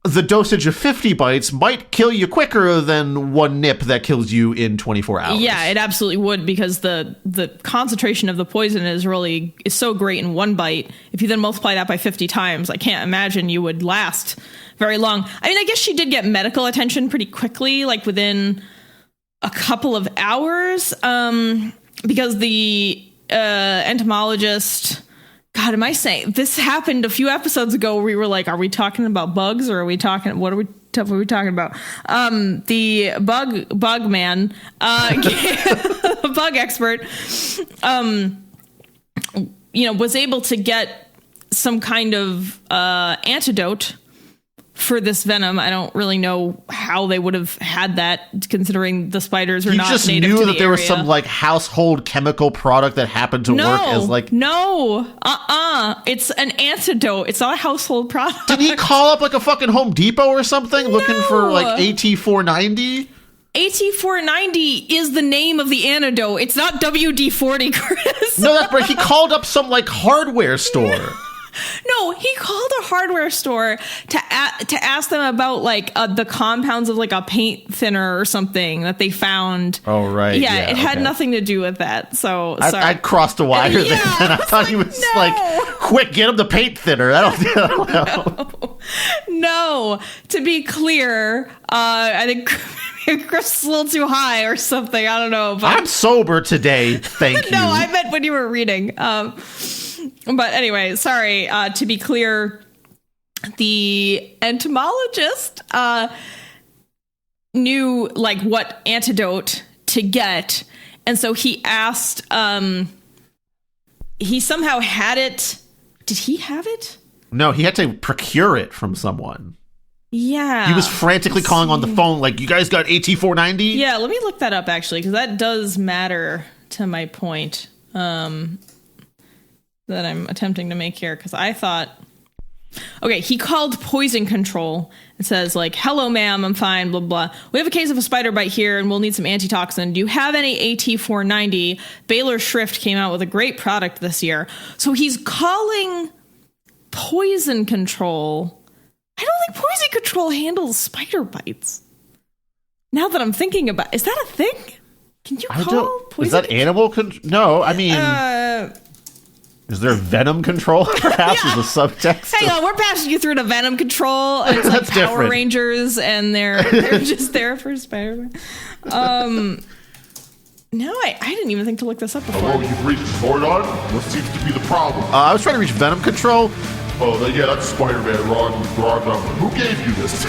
A: the dosage of 50 bites might kill you quicker than one nip that kills you in 24 hours.
B: Yeah, it absolutely would, because the concentration of the poison is so great in one bite. If you then multiply that by 50 times, I can't imagine you would last very long. I mean, I guess she did get medical attention pretty quickly, like within a couple of hours, because the entomologist... God, am I saying this happened a few episodes ago where we were like, are we talking about bugs or what are we talking about? The bug man, bug expert, was able to get some kind of antidote for this venom. I don't really know how they would have had that, considering the spiders are not native to the area. He just knew that
A: there was some like household chemical product that happened to work as like...
B: It's an antidote. It's not a household product.
A: Did he call up like a fucking Home Depot or something looking for like AT490?
B: AT490 is the name of the antidote. It's not WD-40, Chris.
A: No, that's right. He called up some like hardware store.
B: No, he called a hardware store to ask them about like the compounds of like a paint thinner or something that they found.
A: Oh, right.
B: Yeah, it had nothing to do with that. So sorry.
A: I crossed a wire there, and I thought he was like, quick, get him the paint thinner. I don't know.
B: No, to be clear, I think Chris is a little too high or something. I don't know. But...
A: I'm sober today. Thank you.
B: No, I meant when you were reading. But anyway, sorry, to be clear, the entomologist knew like what antidote to get. And so he asked, he somehow had it. Did he have it?
A: No, he had to procure it from someone.
B: Yeah.
A: He was frantically calling on the phone like, you guys got AT490?
B: Yeah, let me look that up actually, because that does matter to my point. That I'm attempting to make here, because I thought, okay, he called poison control and says like, hello ma'am, I'm fine, blah blah, we have a case of a spider bite here and we'll need some antitoxin. Do you have any AT490? Baylor Shrift came out with a great product this year. So he's calling poison control. I don't think poison control handles spider bites. Now that I'm thinking about, is that a thing? Can you call poison?
A: Is that animal control? No, I mean... Is there venom control, perhaps, as a subtext?
B: Hang on, we're passing you through to venom control. And it's like Power different. Rangers, and they're just there for Spider-Man. No, I didn't even think to look this up before.
C: Hello, you've reached Zordon? What seems to be the problem?
A: I was trying to reach venom control.
C: Oh, yeah, that's Spider-Man. Wrong number. Who gave you this?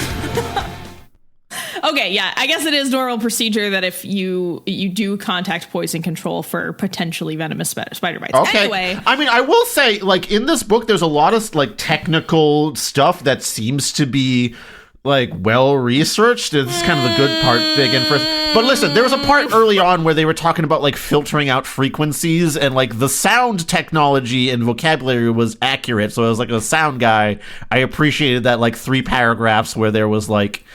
B: Okay, yeah, I guess it is normal procedure that if you do contact poison control for potentially venomous spider bites.
A: Okay.
B: Anyway.
A: I mean, I will say, like, in this book, there's a lot of, like, technical stuff that seems to be, like, well-researched. It's kind of the good part, big and first. But listen, there was a part early on where they were talking about, like, filtering out frequencies, and, like, the sound technology and vocabulary was accurate. So as, like, a sound guy, I appreciated that, like, 3 paragraphs where there was, like...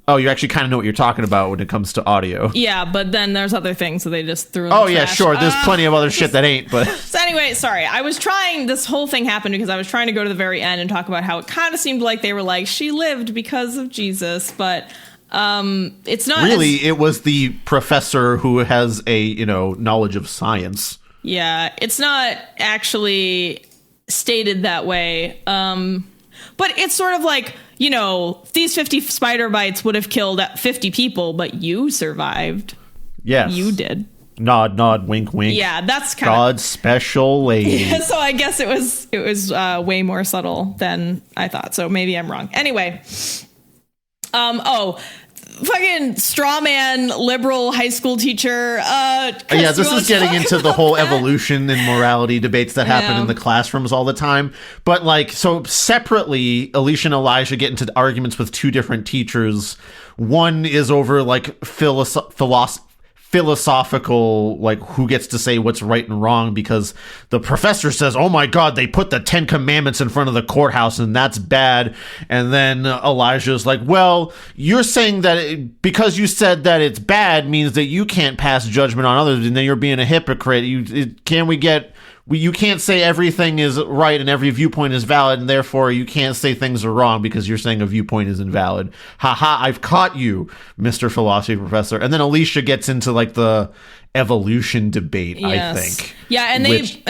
A: Oh, you actually kind of know what you're talking about when it comes to audio.
B: Yeah, but then there's other things, so they just threw in
A: the
B: trash.
A: Yeah, sure. There's plenty of other shit that ain't, but...
B: So anyway, sorry. this whole thing happened because I was trying to go to the very end and talk about how it kind of seemed like they were like, she lived because of Jesus, but it's not...
A: Really, it was the professor who has a, knowledge of science.
B: Yeah, it's not actually stated that way. But it's sort of like... these 50 spider bites would have killed 50 people, but you survived.
A: Yes.
B: You did.
A: Nod, nod, wink, wink.
B: Yeah, that's kind
A: God's special lady.
B: Yeah, so I guess it was way more subtle than I thought. So maybe I'm wrong. Anyway. fucking straw man liberal high school teacher.
A: Chris, this is getting into the whole evolution and morality debates that happen in the classrooms all the time. But like, so separately, Alicia and Elijah get into arguments with two different teachers. One is over like philosophical, like who gets to say what's right and wrong, because the professor says, oh my god, they put the 10 commandments in front of the courthouse and that's bad. And then Elijah's like, well, you're saying that because you said that it's bad means that you can't pass judgment on others, and then you're being a hypocrite. You can't say everything is right and every viewpoint is valid, and therefore you can't say things are wrong because you're saying a viewpoint is invalid. Haha, I've caught you, Mr. Philosophy Professor. And then Alicia gets into like the evolution debate, yes. I think.
B: Yeah, and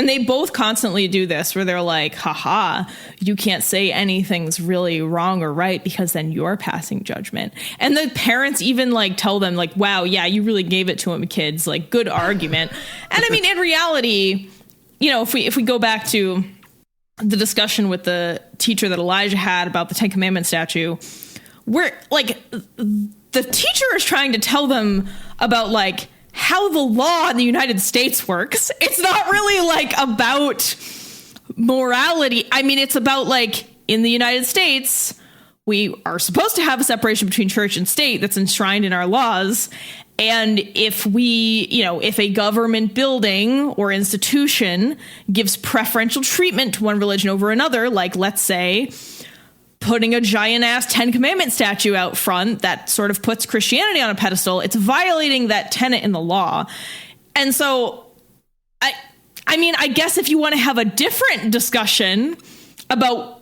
B: they both constantly do this where they're like, haha, you can't say anything's really wrong or right because then you're passing judgment. And the parents even like tell them like, wow, yeah, you really gave it to them, kids. Like, good argument. And I mean, in reality, you know, if we go back to the discussion with the teacher that Elijah had about the 10 Commandments statue, where like the teacher is trying to tell them about like how the law in the United States works. It's not really like about morality. I mean, it's about like in the United States, we are supposed to have a separation between church and state that's enshrined in our laws. And if if a government building or institution gives preferential treatment to one religion over another, like let's say putting a giant ass 10 Commandment statue out front that sort of puts Christianity on a pedestal, it's violating that tenet in the law. And so I mean, I guess if you want to have a different discussion about,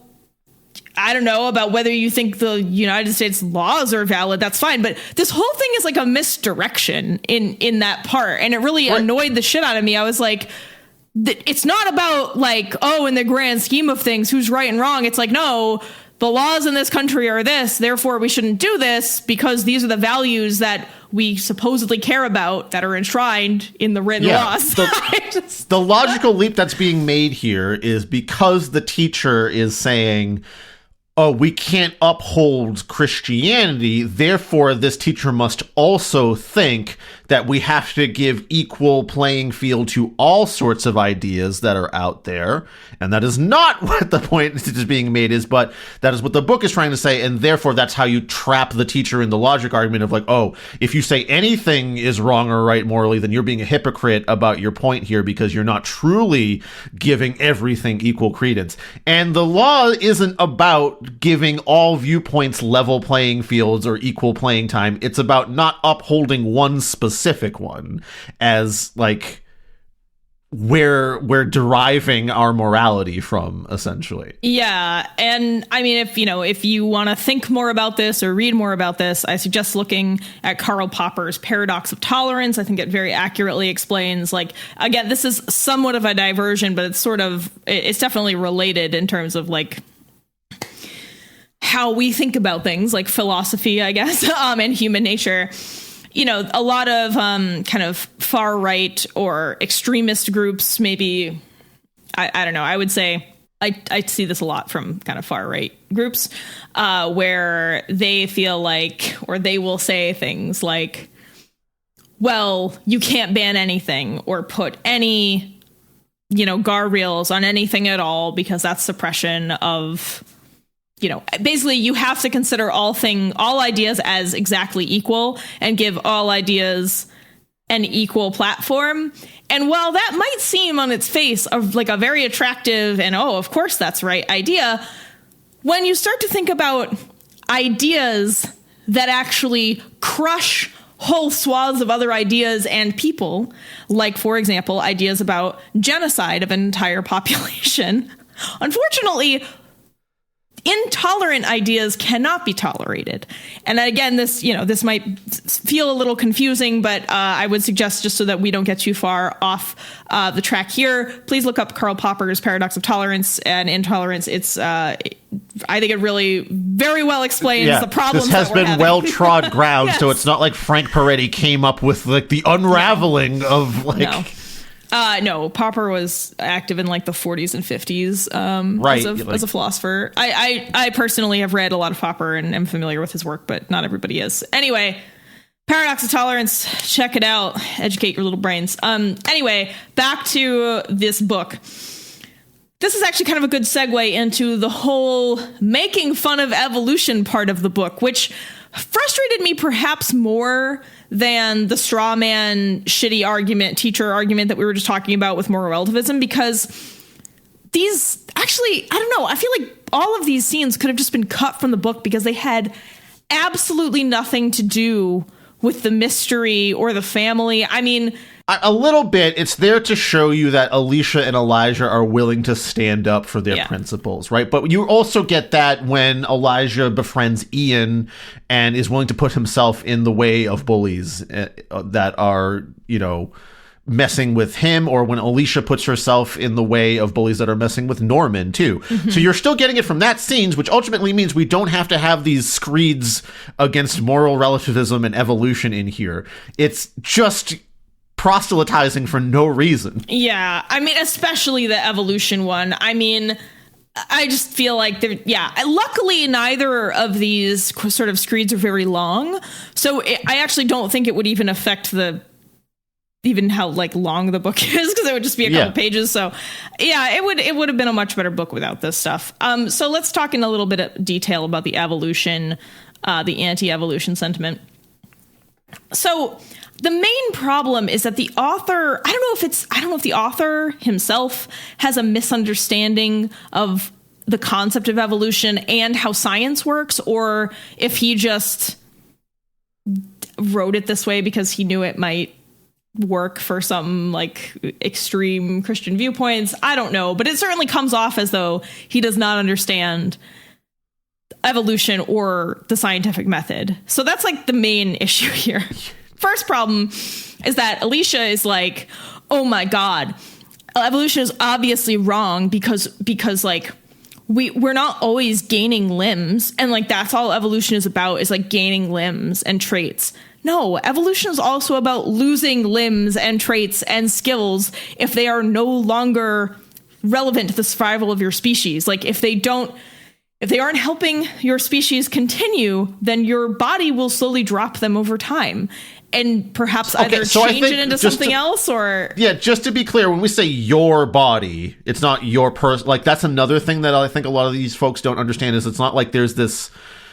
B: I don't know, about whether you think the United States laws are valid, that's fine. But this whole thing is like a misdirection in that part. And it really annoyed the shit out of me. I was like, it's not about like, oh, in the grand scheme of things, who's right and wrong. It's like, no, the laws in this country are this, therefore we shouldn't do this because these are the values that we supposedly care about that are enshrined in the written laws.
A: The logical leap that's being made here is because the teacher is saying, oh, we can't uphold Christianity, therefore this teacher must also think that we have to give equal playing field to all sorts of ideas that are out there. And that is not what the point is being made is, but that is what the book is trying to say. And therefore, that's how you trap the teacher in the logic argument of like, oh, if you say anything is wrong or right morally, then you're being a hypocrite about your point here because you're not truly giving everything equal credence. And the law isn't about giving all viewpoints level playing fields or equal playing time. It's about not upholding one specific one as like where we're deriving our morality from, essentially.
B: Yeah. And I mean, if you want to think more about this or read more about this, I suggest looking at Karl Popper's Paradox of Tolerance. I think it very accurately explains, like, again, this is somewhat of a diversion, but it's definitely related in terms of like how we think about things, like philosophy, I guess, and human nature. You know, a lot of kind of far right or extremist groups, maybe, I don't know, I would say I see this a lot from kind of far right groups where they feel like, or they will say things like, well, you can't ban anything or put any, guardrails on anything at all because that's suppression of, basically you have to consider all ideas as exactly equal and give all ideas an equal platform. And while that might seem on its face of like a very attractive and, oh, of course that's right idea, when you start to think about ideas that actually crush whole swaths of other ideas and people, like, for example, ideas about genocide of an entire population, unfortunately, intolerant ideas cannot be tolerated. And again, this might feel a little confusing, but I would suggest, just so that we don't get too far off the track here, please look up Karl Popper's Paradox of Tolerance and Intolerance. It's I think it really very well explains the problems.
A: This has been well-trod ground, yes. So it's not like Frank Perretti came up with like the unraveling of like.
B: No. No, Popper was active in like the 40s and 50s as a philosopher. I personally have read a lot of Popper and am familiar with his work, but not everybody is. Anyway, Paradox of Tolerance, check it out. Educate your little brains. Anyway, back to this book. This is actually kind of a good segue into the whole making fun of evolution part of the book, which frustrated me perhaps more than the straw man shitty argument, teacher argument that we were just talking about with moral relativism, because these actually, I don't know, I feel like all of these scenes could have just been cut from the book because they had absolutely nothing to do with the mystery or the family. I mean,
A: a little bit. It's there to show you that Alicia and Elijah are willing to stand up for their principles, right? But you also get that when Elijah befriends Ian and is willing to put himself in the way of bullies that are, messing with him, or when Alicia puts herself in the way of bullies that are messing with Norman too. Mm-hmm. So you're still getting it from that scenes, which ultimately means we don't have to have these screeds against moral relativism and evolution in here. It's just proselytizing for no reason.
B: Yeah, I mean, especially the evolution one. I mean, I just feel like luckily neither of these sort of screeds are very long, so I actually don't think it would even affect even how like long the book is, because it would just be a couple pages. So yeah, it would have been a much better book without this stuff. So let's talk in a little bit of detail about the evolution, the anti-evolution sentiment. So the main problem is that the author, I don't know if the author himself has a misunderstanding of the concept of evolution and how science works, or if he just wrote it this way because he knew it might work for some like extreme Christian viewpoints. I don't know, but it certainly comes off as though he does not understand evolution or the scientific method. So that's like the main issue here. First problem is that Alicia is like, oh my God, evolution is obviously wrong because like we're not always gaining limbs, and like that's all evolution is about, is like gaining limbs and traits. No, evolution is also about losing limbs and traits and skills if they are no longer relevant to the survival of your species. Like if they aren't helping your species continue, then your body will slowly drop them over time. And perhaps either change it into something else, or... Yeah,
A: just to be clear, when we say your body, it's not your person. Like, that's another thing that I think a lot of these folks don't understand, is it's not like there's this,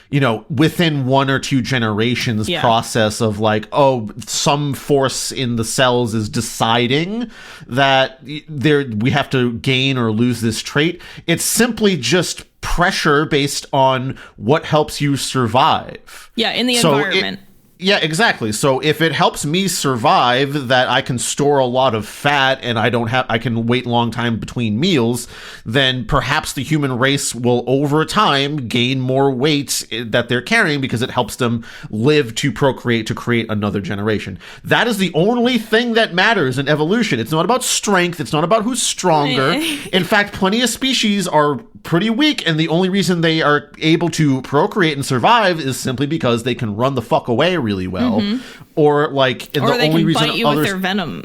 A: within 1 or 2 generations process of like, oh, some force in the cells is deciding that we have to gain or lose this trait. It's simply just pressure based on what helps you survive.
B: Yeah, in the environment.
A: Yeah, exactly. So if it helps me survive that I can store a lot of fat and I can wait a long time between meals, then perhaps the human race will over time gain more weight that they're carrying because it helps them live to procreate, to create another generation. That is the only thing that matters in evolution. It's not about strength. It's not about who's stronger. In fact, plenty of species are pretty weak, and the only reason they are able to procreate and survive is simply because they can run the fuck away really well, or like, and
B: or
A: the
B: they
A: only
B: can
A: reason
B: bite you with their venom.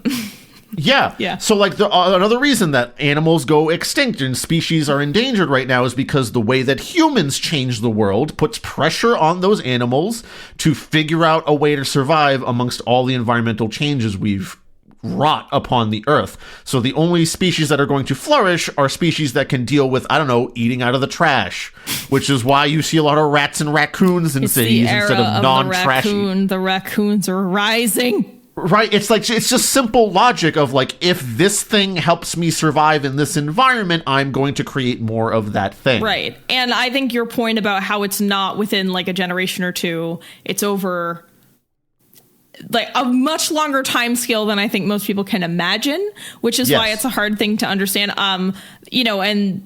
A: Yeah. So like another reason that animals go extinct and species are endangered right now is because the way that humans change the world puts pressure on those animals to figure out a way to survive amongst all the environmental changes we've wrought upon the earth. So the only species that are going to flourish are species that can deal with, eating out of the trash, which is why you see a lot of rats and raccoons in cities instead of non-trashy.
B: The raccoons are rising.
A: Right. It's just simple logic of like, if this thing helps me survive in this environment, I'm going to create more of that thing.
B: Right. And I think your point about how it's not within like a generation or two, it's over like a much longer time scale than I think most people can imagine, which is why it's a hard thing to understand. And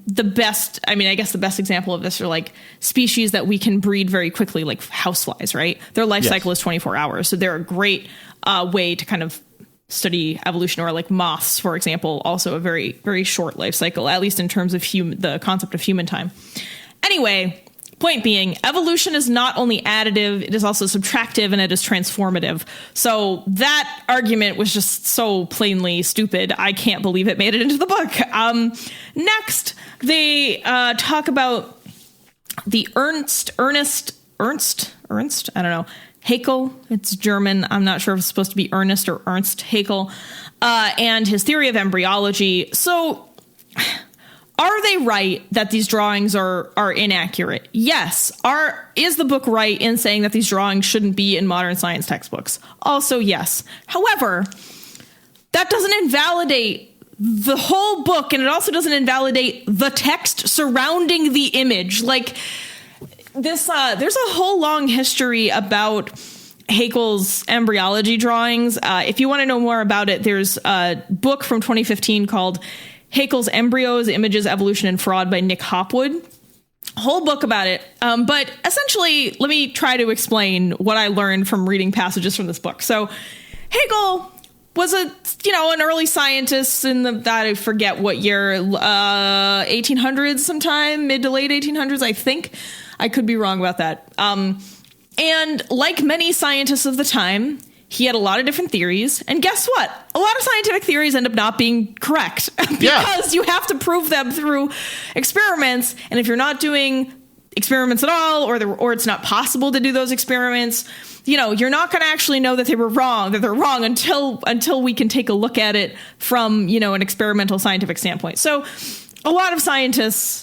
B: the best example of this are like species that we can breed very quickly, like houseflies, right? Their life cycle is 24 hours. So they're a great way to kind of study evolution, or like moths, for example, also a very, very short life cycle, at least in terms of the concept of human time. Anyway, Point being, evolution is not only additive, it is also subtractive, and it is transformative. So that argument was just so plainly stupid. I can't believe it made it into the book. Next, they talk about the Ernst, I don't know, Haeckel. It's German. I'm not sure if it's supposed to be Ernest or Ernst Haeckel, and his theory of embryology. So are they right that these drawings are inaccurate? Yes. Is the book right in saying that these drawings shouldn't be in modern science textbooks? Also, yes. However, that doesn't invalidate the whole book, and it also doesn't invalidate the text surrounding the image. Like this, there's a whole long history about Haeckel's embryology drawings. If you want to know more about it, there's a book from 2015 called Haeckel's Embryos, Images, Evolution, and Fraud by Nick Hopwood. Whole book about it. But essentially, let me try to explain what I learned from reading passages from this book. So Haeckel was an early scientist I forget what year, 1800s sometime, mid to late 1800s, I think. I could be wrong about that. And like many scientists of the time, he had a lot of different theories. And guess what? A lot of scientific theories end up not being correct because you have to prove them through experiments. And if you're not doing experiments at all, or it's not possible to do those experiments, you're not going to actually know that they're wrong until we can take a look at it from, an experimental scientific standpoint. So a lot of scientists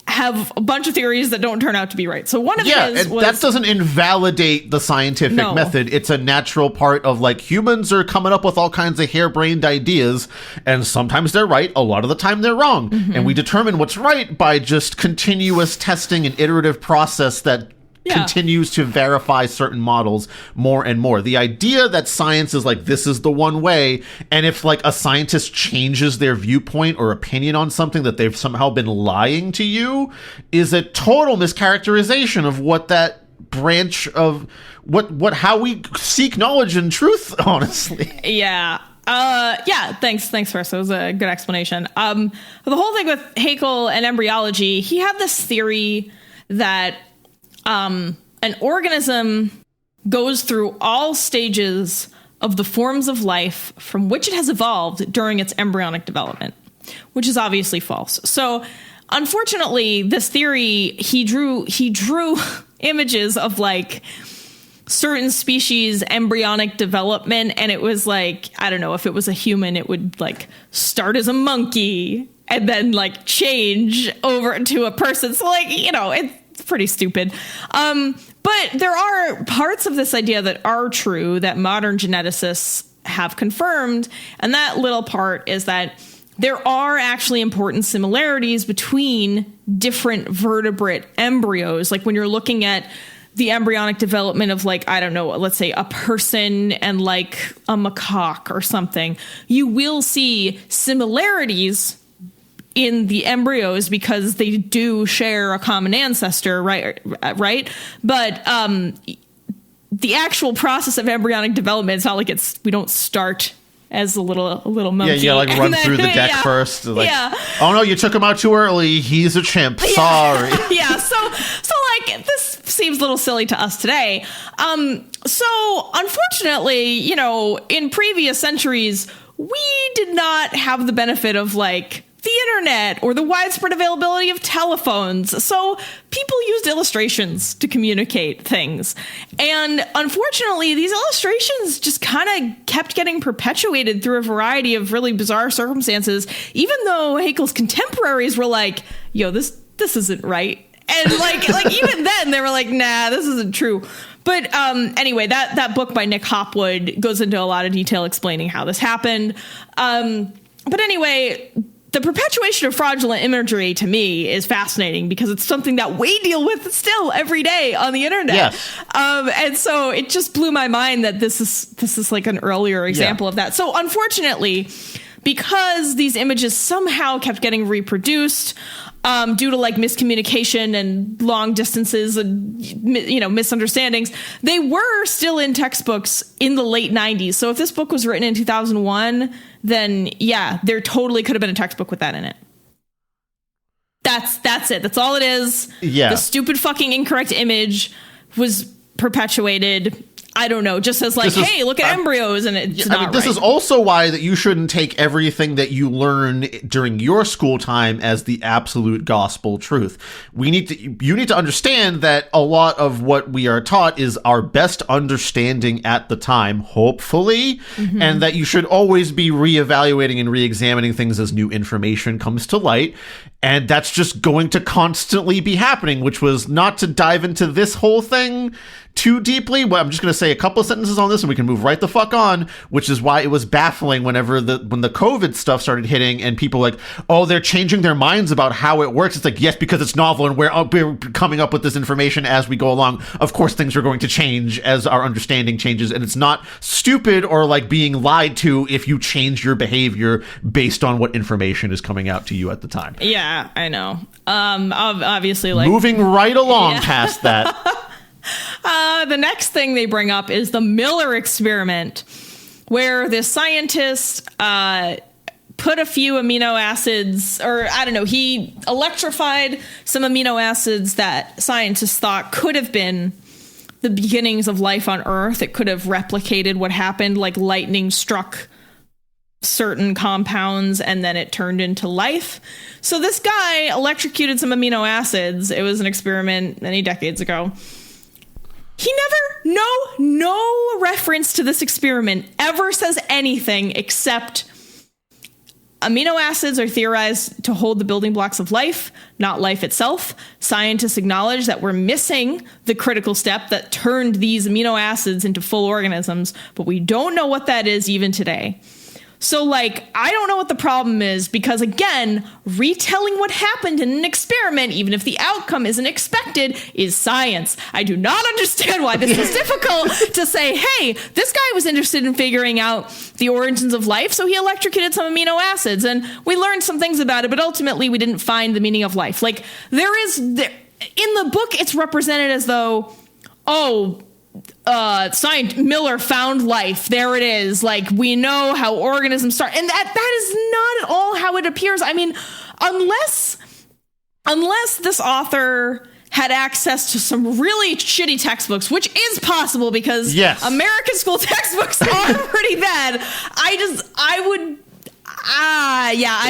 B: have a bunch of theories that don't turn out to be right. So one of his was...
A: that doesn't invalidate the scientific method. It's a natural part of, humans are coming up with all kinds of harebrained ideas, and sometimes they're right, a lot of the time they're wrong. Mm-hmm. And we determine what's right by just continuous testing and iterative process that continues to verify certain models more and more. The idea that science is this is the one way, and if a scientist changes their viewpoint or opinion on something, that they've somehow been lying to you, is a total mischaracterization of what that branch of how we seek knowledge and truth, honestly.
B: Yeah. Thanks, Chris. That was a good explanation. The whole thing with Haeckel and embryology, he had this theory that an organism goes through all stages of the forms of life from which it has evolved during its embryonic development, which is obviously false. So, unfortunately, this theory, he drew images of certain species embryonic development, and it was I don't know, if it was a human, it would start as a monkey and then change over to a person. So it's pretty stupid. But there are parts of this idea that are true that modern geneticists have confirmed. And that little part is that there are actually important similarities between different vertebrate embryos. When you're looking at the embryonic development of I don't know, let's say a person and a macaque or something, you will see similarities in the embryos because they do share a common ancestor, right? But the actual process of embryonic development, it's not we don't start as a little monkey.
A: Yeah, run through the deck first. Oh no, you took him out too early. He's a chimp. Sorry.
B: So this seems a little silly to us today. So unfortunately, in previous centuries, we did not have the benefit of the internet or the widespread availability of telephones. So people used illustrations to communicate things. And unfortunately, these illustrations just kind of kept getting perpetuated through a variety of really bizarre circumstances, even though Haeckel's contemporaries were yo, this isn't right. And even then they were nah, this isn't true. But anyway, that book by Nick Hopwood goes into a lot of detail explaining how this happened. But anyway, the perpetuation of fraudulent imagery to me is fascinating because it's something that we deal with still every day on the internet.
A: Yes.
B: And so it just blew my mind that this is an earlier example of that. So unfortunately, because these images somehow kept getting reproduced, due to miscommunication and long distances and misunderstandings, they were still in textbooks in the late 90s. So if this book was written in 2001, then there totally could have been a textbook with that in it. That's it. That's all it is.
A: Yeah.
B: The stupid fucking incorrect image was perpetuated. I don't know, just as like, hey, look at embryos, and it's not right.
A: This is also why that you shouldn't take everything that you learn during your school time as the absolute gospel truth. You need to understand that a lot of what we are taught is our best understanding at the time, hopefully, and that you should always be reevaluating and reexamining things as new information comes to light. And that's just going to constantly be happening, which was not to dive into this whole thing too deeply. Well, I'm just going to say a couple of sentences on this and we can move right the fuck on, which is why it was baffling when the COVID stuff started hitting and people were like, oh, they're changing their minds about how it works. It's like, yes, because it's novel and we're coming up with this information as we go along. Of course, things are going to change as our understanding changes. And it's not stupid or like being lied to if you change your behavior based on what information is coming out to you at the time.
B: Yeah, I know. Obviously, like
A: moving right along past that.
B: The next thing they bring up is the Miller experiment, where the scientist put a few amino acids, or I don't know, he electrified some amino acids that scientists thought could have been the beginnings of life on Earth. It could have replicated what happened, like lightning struck certain compounds and then it turned into life. So this guy electrocuted some amino acids. It was an experiment many decades ago. He never, no reference to this experiment ever says anything except amino acids are theorized to hold the building blocks of life, not life itself. Scientists acknowledge that we're missing the critical step that turned these amino acids into full organisms, but we don't know what that is even today. So, like, I don't know what the problem is because, again, retelling what happened in an experiment, even if the outcome isn't expected, is science. I do not understand why this is difficult to say, hey, this guy was interested in figuring out the origins of life, so he electrocuted some amino acids, and we learned some things about it, but ultimately we didn't find the meaning of life. Like, in the book, it's represented as though, Miller found life. There it is. Like, we know how organisms start. And that is not at all how it appears. I mean, unless this author had access to some really shitty textbooks, which is possible because American school textbooks are pretty bad. I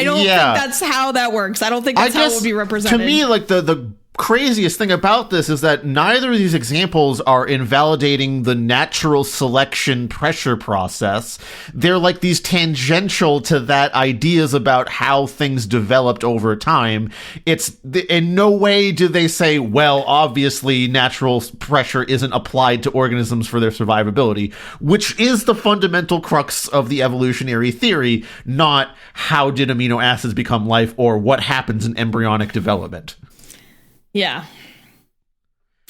B: don't think that's how that works. I don't think that's how it would be represented.
A: To me, like, the craziest thing about this is that neither of these examples are invalidating the natural selection pressure process. They're like these tangential to that ideas about how things developed over time. It's in no way do they say, well, obviously natural pressure isn't applied to organisms for their survivability, which is the fundamental crux of the evolutionary theory, not how did amino acids become life or what happens in embryonic development.
B: Yeah.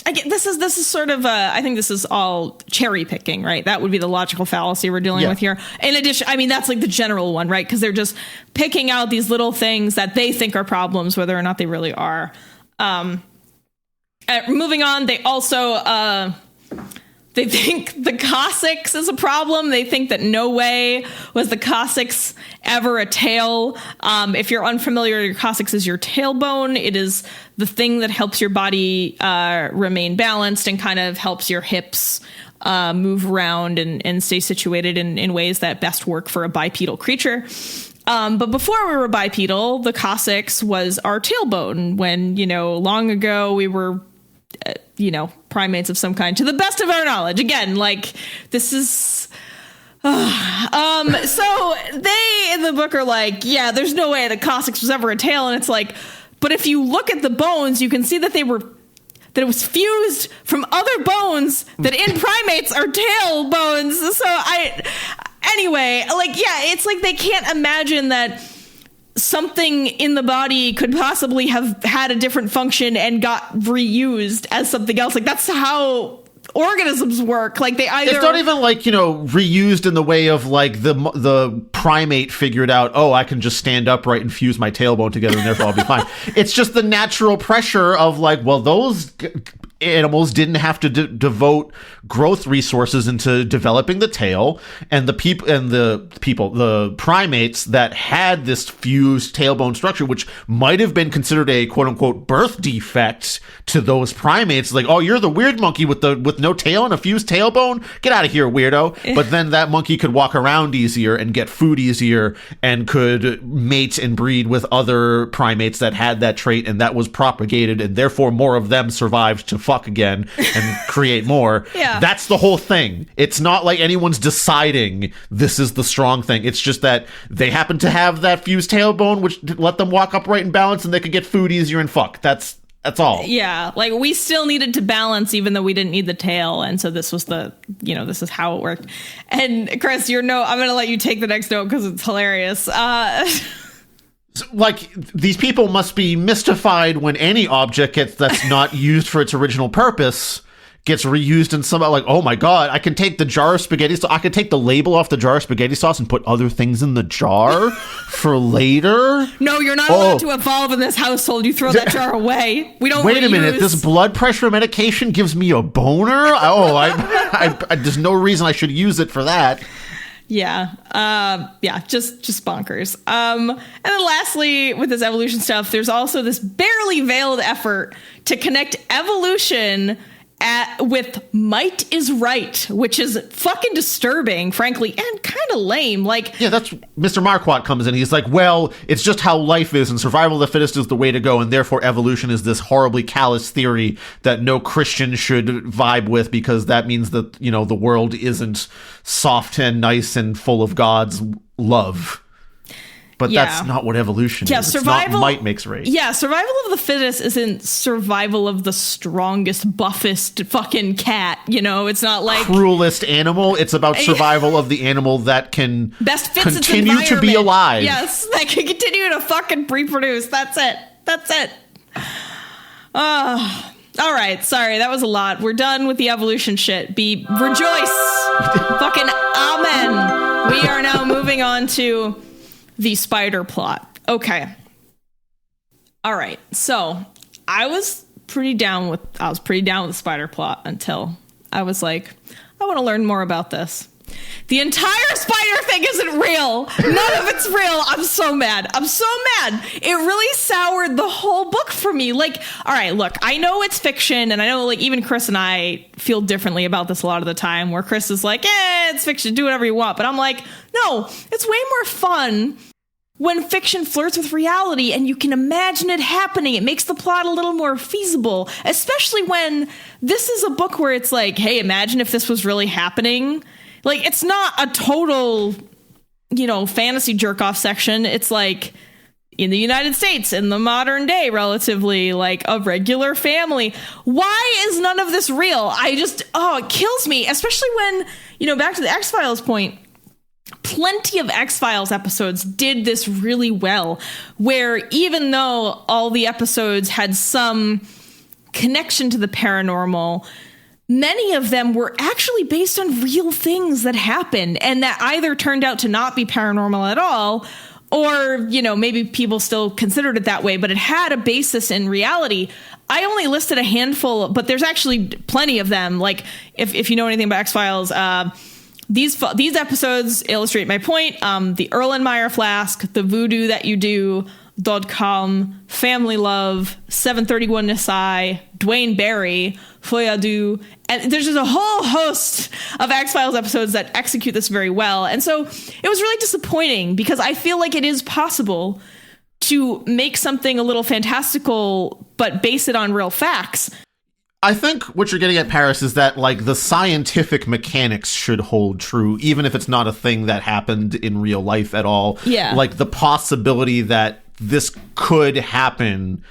B: This is sort of I think this is all cherry picking, right? That would be the logical fallacy we're dealing with here. In addition, I mean, that's like the general one, right? Because they're just picking out these little things that they think are problems, whether or not they really are. Moving on, they also they think the coccyx is a problem. They think that no way was the coccyx ever a tail. If you're unfamiliar, your coccyx is your tailbone. It is the thing that helps your body remain balanced and kind of helps your hips move around and stay situated in ways that best work for a bipedal creature. But before we were bipedal, the coccyx was our tailbone. When, long ago we were primates of some kind, to the best of our knowledge. Again, like, this is so they in the book are like, yeah, there's no way the coccyx was ever a tail. And it's like, but if you look at the bones, you can see that it was fused from other bones that in primates are tail bones. So anyway, like, yeah, it's like they can't imagine that something in the body could possibly have had a different function and got reused as something else. Like, that's how organisms work. Like, they either... It's
A: not even like, reused in the way of like the primate figured out, I can just stand upright and fuse my tailbone together and therefore I'll be fine. It's just the natural pressure of like, well, those animals didn't have to devote growth resources into developing the tail, and the primates that had this fused tailbone structure, which might have been considered a quote unquote birth defect to those primates, like, oh, you're the weird monkey with no tail and a fused tailbone, get out of here, weirdo. But then that monkey could walk around easier and get food easier and could mate and breed with other primates that had that trait, and that was propagated, and therefore more of them survived to fuck again and create more.
B: Yeah.
A: That's the whole thing. It's not like anyone's deciding this is the strong thing. It's just that they happen to have that fused tailbone, which let them walk upright and balance, and they could get food easier and fuck. That's all.
B: Yeah, like we still needed to balance even though we didn't need the tail, and so this was this is how it worked. And Chris, your note, I'm going to let you take the next note because it's hilarious.
A: Like, these people must be mystified when any object that's not used for its original purpose gets reused in some, like, oh my god, I can take the jar of spaghetti sauce, I can take the label off the jar of spaghetti sauce and put other things in the jar for later.
B: No, you're not allowed to evolve in this household. You throw that jar away. We don't.
A: Wait a minute, this blood pressure medication gives me a boner? Oh, I there's no reason I should use it for that.
B: Yeah. Just bonkers. And then lastly, with this evolution stuff, there's also this barely veiled effort to connect evolution with might is right, which is fucking disturbing, frankly, and kind of lame. Like,
A: yeah, that's Mr. Marquardt comes in. He's like, well, it's just how life is, and survival of the fittest is the way to go, and therefore evolution is this horribly callous theory that no Christian should vibe with, because that means that, the world isn't soft and nice and full of God's love. But that's not what evolution is. Survival, it's not might makes right.
B: Yeah, survival of the fittest isn't survival of the strongest, buffest fucking cat. It's not like
A: cruelest animal. It's about survival of the animal that can
B: best fits
A: continue
B: its
A: to be alive.
B: Yes, that can continue to fucking reproduce. That's it. All right, sorry, that was a lot. We're done with the evolution shit. Rejoice. Fucking amen. We are now moving on to the spider plot. Okay. All right. So I was pretty down with the spider plot until I was like, I want to learn more about this. The entire spider thing isn't real. None of it's real. I'm so mad. It really soured the whole book for me. Like, all right, look, I know it's fiction, and I know, like, even Chris and I feel differently about this a lot of the time, where Chris is like, it's fiction, do whatever you want. But I'm like, no, it's way more fun when fiction flirts with reality and you can imagine it happening. It makes the plot a little more feasible, especially when this is a book where it's like, hey, imagine if this was really happening. Like, it's not a total, fantasy jerk-off section. It's like, in the United States, in the modern day, relatively, like, a regular family. Why is none of this real? It kills me, especially when, back to the X-Files point, plenty of X-Files episodes did this really well, where even though all the episodes had some connection to the paranormal, many of them were actually based on real things that happened and that either turned out to not be paranormal at all, or, maybe people still considered it that way, but it had a basis in reality. I only listed a handful, but there's actually plenty of them. Like, if you know anything about X-Files, these episodes illustrate my point. The Erlenmeyer Flask, The Voodoo That You Do, .com, Family Love, 731 Nisai, Dwayne Barry, Foyadu, and there's just a whole host of X-Files episodes that execute this very well. And so it was really disappointing because I feel like it is possible to make something a little fantastical, but base it on real facts.
A: I think what you're getting at, Paris, is that, like, the scientific mechanics should hold true, even if it's not a thing that happened in real life at all.
B: Yeah.
A: Like, the possibility that this could happen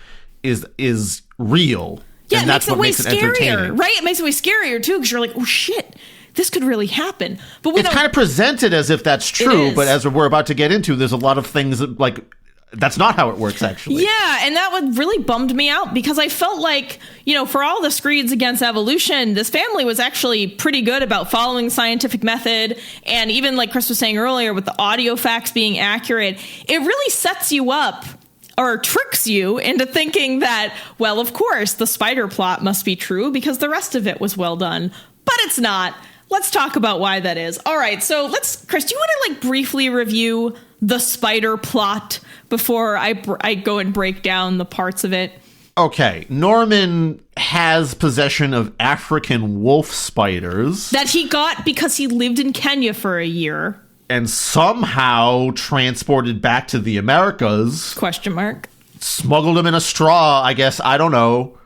A: is real.
B: Yeah,
A: and that's what makes it entertaining.
B: Right? It makes it way scarier, too, because you're like, oh, shit, this could really happen. But
A: it's kind of presented as if that's true, but as we're about to get into, there's a lot of things that, like, that's not how it works, actually.
B: Yeah, and that would really bummed me out because I felt like, for all the screeds against evolution, this family was actually pretty good about following scientific method. And even like Chris was saying earlier with the audio facts being accurate, it really sets you up tricks you into thinking that, well, of course, the spider plot must be true because the rest of it was well done. But it's not. Let's talk about why that is. All right, so Chris, do you want to like briefly review the spider plot before I go and break down the parts of it?
A: Okay, Norman has possession of African wolf spiders.
B: That he got because he lived in Kenya for a year.
A: And somehow transported back to the Americas.
B: Question mark.
A: Smuggled them in a straw, I guess. I don't know.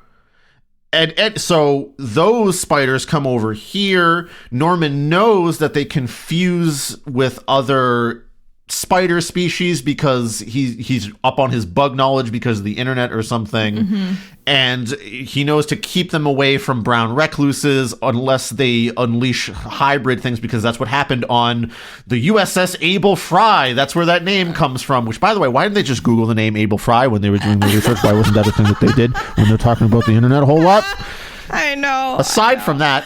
A: And so those spiders come over here. Norman knows that they confuse with other spider species because he's up on his bug knowledge because of the internet or something. Mm-hmm. And he knows to keep them away from brown recluses unless they unleash hybrid things, because that's what happened on the USS Abel Fry. That's where that name comes from, which, by the way, why didn't they just Google the name Abel Fry when they were doing the research? Why wasn't that a thing that they did when they're talking about the internet a whole lot?
B: I know.
A: Aside from that,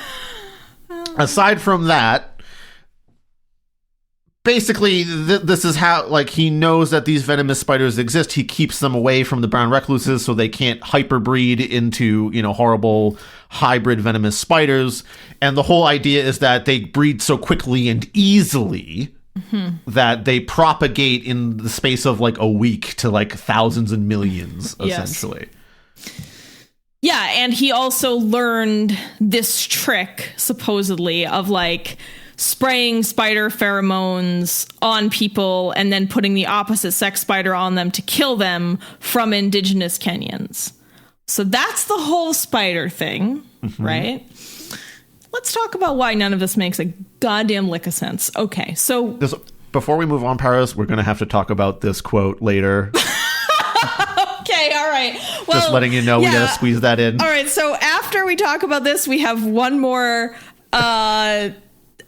A: basically, this is how, like, he knows that these venomous spiders exist. He keeps them away from the brown recluses so they can't hyperbreed into, horrible hybrid venomous spiders. And the whole idea is that they breed so quickly and easily that they propagate in the space of, like, a week to, like, thousands and millions, essentially.
B: Yeah, and he also learned this trick, supposedly, of, like, spraying spider pheromones on people and then putting the opposite sex spider on them to kill them from indigenous Kenyans. So that's the whole spider thing, right? Let's talk about why none of this makes a goddamn lick of sense. Okay, so...
A: Before we move on, Paris, we're going to have to talk about this quote later.
B: Okay, all right. Well,
A: just letting you know, we got to squeeze that in.
B: All right, so after we talk about this, we have one more...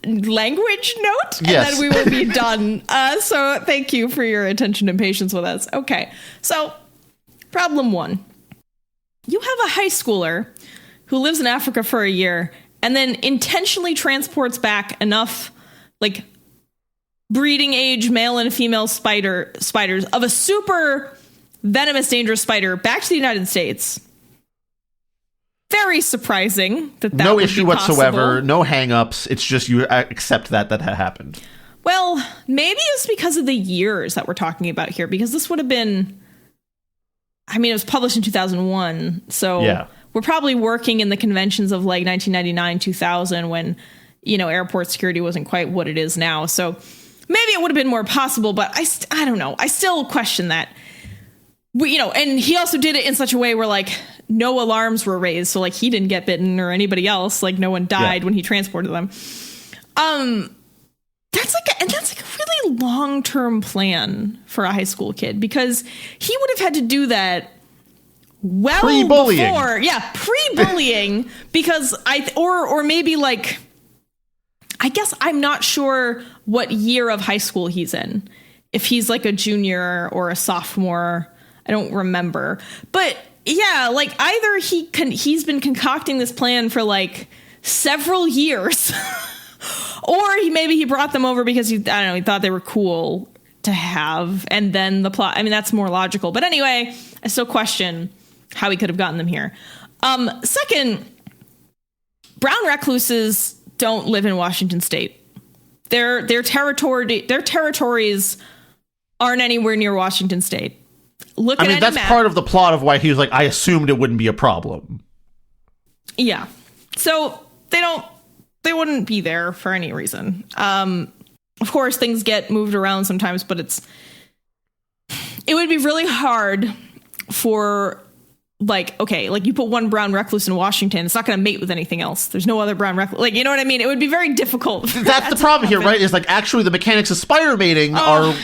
B: language note, and then we will be done. So thank you for your attention and patience with us. Okay, so problem one. You have a high schooler who lives in Africa for a year and then intentionally transports back enough, like, breeding age male and female spiders of a super venomous, dangerous spider back to the United States. Very surprising that
A: no issue whatsoever, no hang-ups. It's just you accept that happened.
B: Well, maybe it's because of the years that we're talking about here, because this would have been, I mean, it was published in 2001, so we're probably working in the conventions of like 1999, 2000, when, airport security wasn't quite what it is now. So maybe it would have been more possible, but I don't know. I still question that. And he also did it in such a way where, like, no alarms were raised. So, like, he didn't get bitten or anybody else. Like, no one died when he transported them. That's like a really long-term plan for a high school kid, because he would have had to do that
A: pre-bullying.
B: Before. Yeah, pre-bullying, because or maybe, like, I guess I'm not sure what year of high school he's in. If he's like a junior or a sophomore, I don't remember. But yeah, like, either he's been concocting this plan for like several years, or he brought them over because he thought they were cool to have, and then the plot. I mean, that's more logical. But anyway, I still question how he could have gotten them here. Second, brown recluses don't live in Washington State. Their territories aren't anywhere near Washington State.
A: That's part of the plot of why he was like, I assumed it wouldn't be a problem. Yeah.
B: So they wouldn't be there for any reason. Of course, things get moved around sometimes, but it would be really hard for, like, okay, like, you put one brown recluse in Washington, it's not going to mate with anything else. There's no other brown recluse. Like, you know what I mean? It would be very difficult.
A: That's the problem here, right? Is, like, actually the mechanics of spider mating are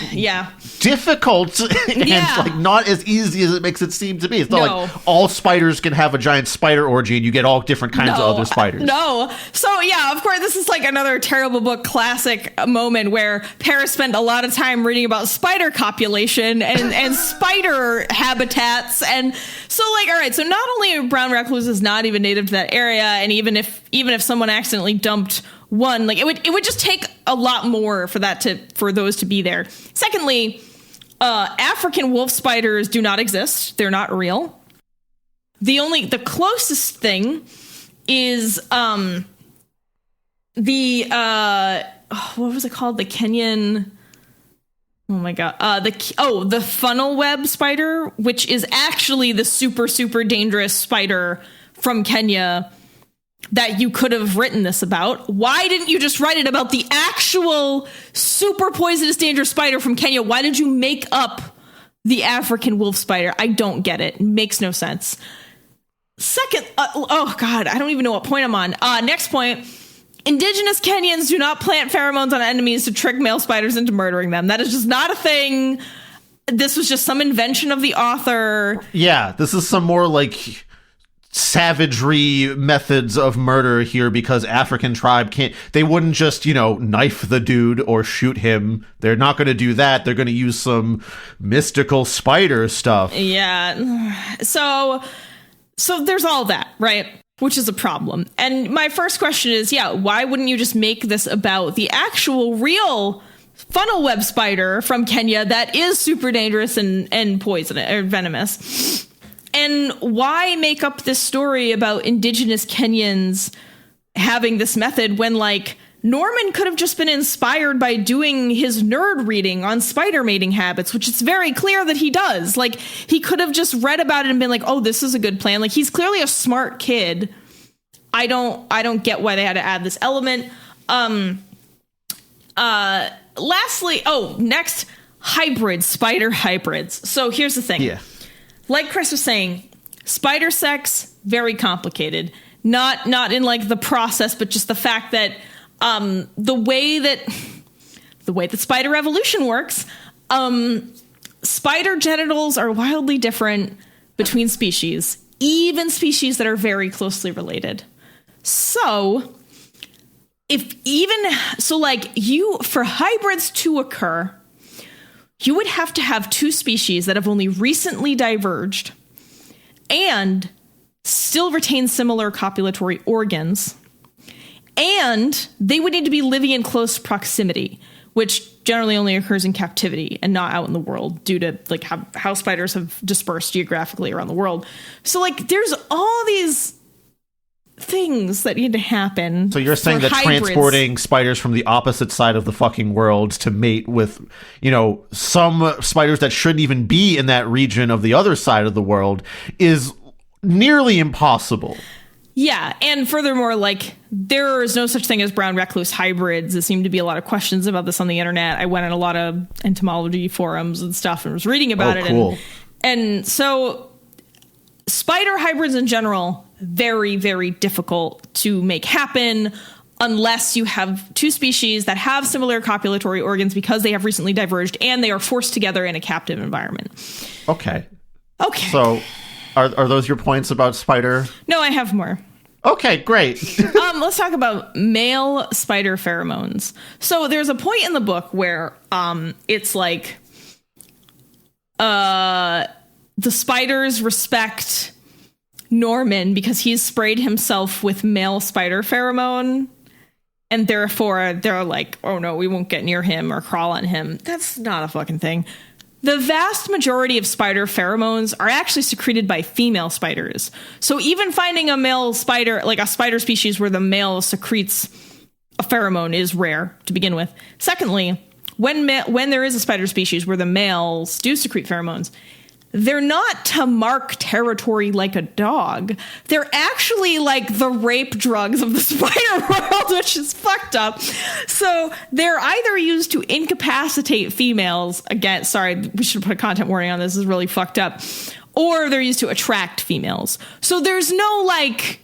A: difficult and like not as easy as it makes it seem to be. It's not like all spiders can have a giant spider orgy and you get all different kinds of other spiders.
B: No. So yeah, of course, this is like another terrible book classic moment where Paris spent a lot of time reading about spider copulation and spider habitats. And so, like, all right, so not only are brown recluses not even native to that area, and even if someone accidentally dumped one, like, it would just take a lot more for those to be there. Secondly, African wolf spiders do not exist. They're not real. The closest thing is what was it called? The Kenyan. Oh my god. The funnel web spider, which is actually the super, super dangerous spider from Kenya that you could have written this about. Why didn't you just write it about the actual super poisonous, dangerous spider from Kenya? Why did you make up the African wolf spider? I don't get it. It makes no sense. Second, oh god, I don't even know what point I'm on. Next point. Indigenous Kenyans do not plant pheromones on enemies to trick male spiders into murdering them. That is just not a thing. This was just some invention of the author.
A: Yeah, this is some more like savagery methods of murder here because African tribe they wouldn't just, knife the dude or shoot him. They're not going to do that. They're going to use some mystical spider stuff.
B: Yeah. So there's all that, right? Which is a problem. And my first question is, why wouldn't you just make this about the actual real funnel web spider from Kenya that is super dangerous and poisonous or venomous? And why make up this story about indigenous Kenyans having this method when, like, Norman could have just been inspired by doing his nerd reading on spider mating habits, which it's very clear that he does. Like, he could have just read about it and been like, oh, this is a good plan. Like, he's clearly a smart kid. I don't get why they had to add this element. Lastly, next, spider hybrids. So here's the thing. Yeah. Like Chris was saying, spider sex, very complicated. Not in like the process, but just the fact that the way that spider evolution works, spider genitals are wildly different between species, even species that are very closely related. So for hybrids to occur, you would have to have two species that have only recently diverged and still retain similar copulatory organs. And they would need to be living in close proximity, which generally only occurs in captivity and not out in the world due to like how spiders have dispersed geographically around the world. So like there's all these things that need to happen.
A: So you're saying that hybrids, transporting spiders from the opposite side of the fucking world to mate with, some spiders that shouldn't even be in that region of the other side of the world is nearly impossible.
B: Yeah, and furthermore, like, there is no such thing as brown recluse hybrids. There seem to be a lot of questions about this on the internet. I went on a lot of entomology forums and stuff and was reading about it.
A: Cool.
B: And so spider hybrids in general, very, very difficult to make happen unless you have two species that have similar copulatory organs because they have recently diverged and they are forced together in a captive environment.
A: Okay.
B: So
A: are those your points about spider?
B: No, I have more.
A: Okay, great.
B: Let's talk about male spider pheromones. So there's a point in the book where it's like the spiders respect Norman because he's sprayed himself with male spider pheromone, and therefore they're like, oh no, we won't get near him or crawl on him. That's not a fucking thing. The vast majority of spider pheromones are actually secreted by female spiders. So even finding a male spider, like a spider species where the male secretes a pheromone, is rare to begin with. Secondly, when there is a spider species where the males do secrete pheromones, they're not to mark territory like a dog. They're actually like the rape drugs of the spider world, which is fucked up. So they're either used to incapacitate females. Again, sorry, we should put a content warning on this. This is really fucked up. Or they're used to attract females. So there's no like...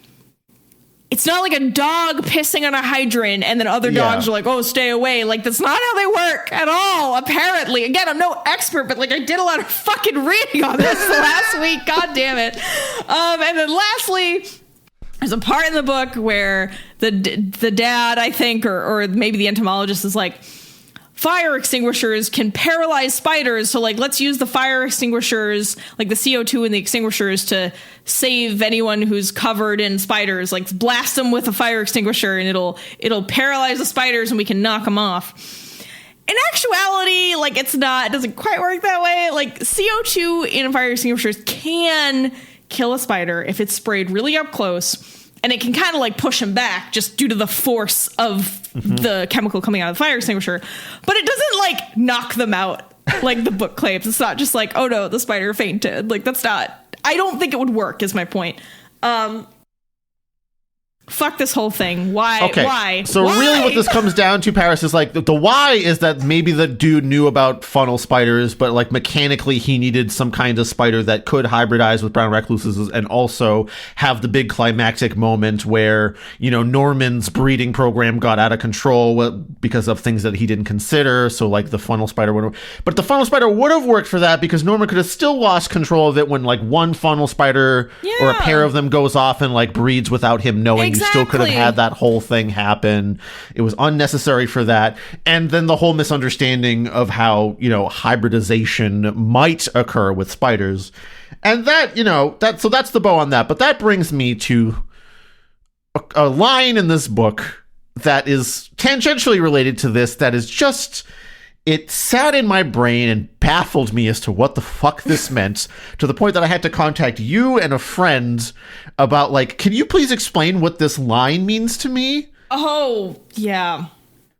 B: It's not like a dog pissing on a hydrant and then other dogs are like, oh, stay away. Like, that's not how they work at all, apparently. Again, I'm no expert, but like I did a lot of fucking reading on this last week. God damn it. And then lastly, there's a part in the book where the dad, I think, or maybe the entomologist is like, fire extinguishers can paralyze spiders. So like, let's use the fire extinguishers, like the CO2 in the extinguishers, to save anyone who's covered in spiders. Like blast them with a fire extinguisher and it'll paralyze the spiders and we can knock them off. in actuality, like, it doesn't quite work that way. Like, CO2 in fire extinguishers can kill a spider if it's sprayed really up close, and it can kind of like push them back just due to the force of the chemical coming out of the fire extinguisher. But it doesn't like knock them out like the book claims. It's not just like, oh no, the spider fainted. Like, that's not, I don't think it would work, is my point. Fuck this whole thing. Why?
A: Okay.
B: Why?
A: So
B: why?
A: really what this comes down to, Paris, is like the why is that maybe the dude knew about funnel spiders, but like mechanically he needed some kind of spider that could hybridize with brown recluses and also have the big climactic moment where, you know, Norman's breeding program got out of control because of things that he didn't consider. So like the funnel spider would have, but the funnel spider would have worked for that because Norman could have still lost control of it when like one funnel spider or a pair of them goes off and like breeds without him knowing.
B: Exactly.
A: You still could have had that whole thing happen. It was unnecessary for that. And then the whole misunderstanding of how, you know, hybridization might occur with spiders. And that, you know, so that's the bow on that. But that brings me to a line in this book that is tangentially related to this that is just... It sat in my brain and baffled me as to what the fuck this meant, to the point that I had to contact you and a friend about, like, can you please explain what this line means to me?
B: Oh, yeah.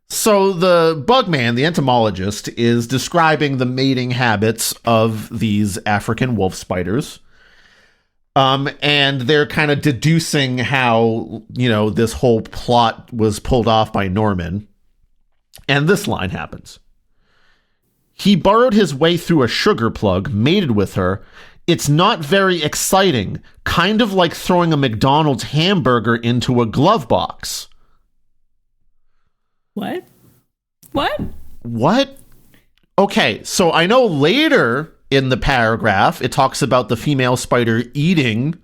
A: So the Bugman, the entomologist, is describing the mating habits of these African wolf spiders. And they're kind of deducing how, you know, this whole plot was pulled off by Norman. And this line happens. He burrowed his way through a sugar plug, mated with her. It's not very exciting, kind of like throwing a McDonald's hamburger into a glove box.
B: What?
A: Okay, so I know later in the paragraph, it talks about the female spider eating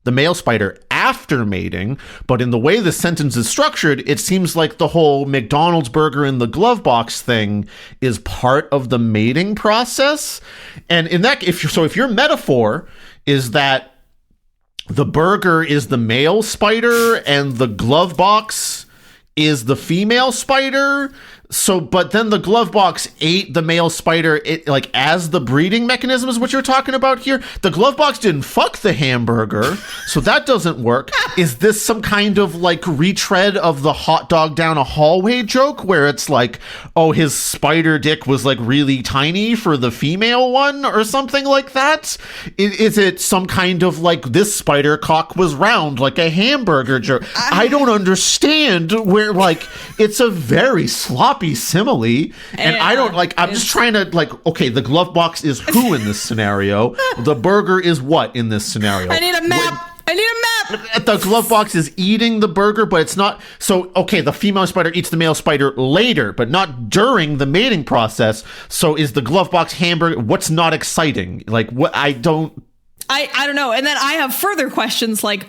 A: the male spider after mating, but in the way the sentence is structured, it seems like the whole McDonald's burger in the glove box thing is part of the mating process. And in that, if your metaphor is that the burger is the male spider and the glove box is the female spider, so but then the glove box ate the male spider, it like as the breeding mechanism is what you're talking about here. The glove box didn't fuck the hamburger, so that doesn't work. Is this some kind of like retread of the hot dog down a hallway joke where it's like, oh, his spider dick was like really tiny for the female one or something like that? Is it some kind of like this spider cock was round like a hamburger joke? I don't understand where like it's a very sloppy simile, and I don't like. I'm just trying to like. Okay, the glove box is who in this scenario? The burger is what in this scenario?
B: I need a map.
A: The glove box is eating the burger, but it's not. So okay, the female spider eats the male spider later, but not during the mating process. So is the glove box hamburger? What's not exciting? Like what? I don't know.
B: And then I have further questions like,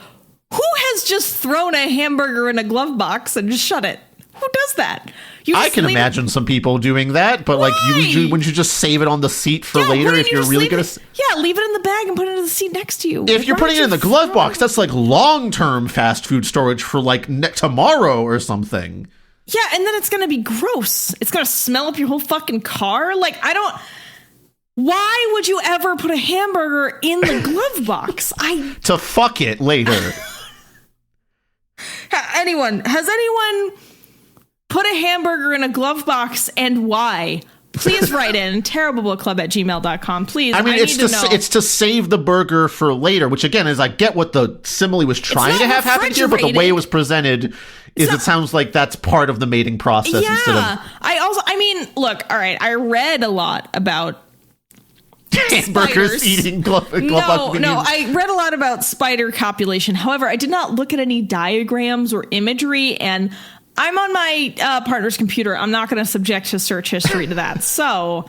B: who has just thrown a hamburger in a glove box and just shut it? Who does that?
A: I can imagine some people doing that, but like, wouldn't you just save it on the seat for later if you're really gonna?
B: Leave it in the bag and put it in the seat next to you.
A: If you're putting it in the glove box, that's like long-term fast food storage for like tomorrow or something.
B: Yeah, and then it's gonna be gross. It's gonna smell up your whole fucking car. Like, why would you ever put a hamburger in the glove box?
A: To fuck it later.
B: Has anyone put a hamburger in a glove box, and why? Please write in terriblebookclub@gmail.com. Please.
A: I mean, it's to save the burger for later, which again is I get what the simile was trying to have happen here, but the way it was presented it sounds like that's part of the mating process.
B: Yeah.
A: Instead of
B: look, all right, I read a lot about
A: hamburgers eating glove box.
B: No, I read a lot about spider copulation. However, I did not look at any diagrams or imagery, and I'm on my partner's computer. I'm not going to subject his search history to that. So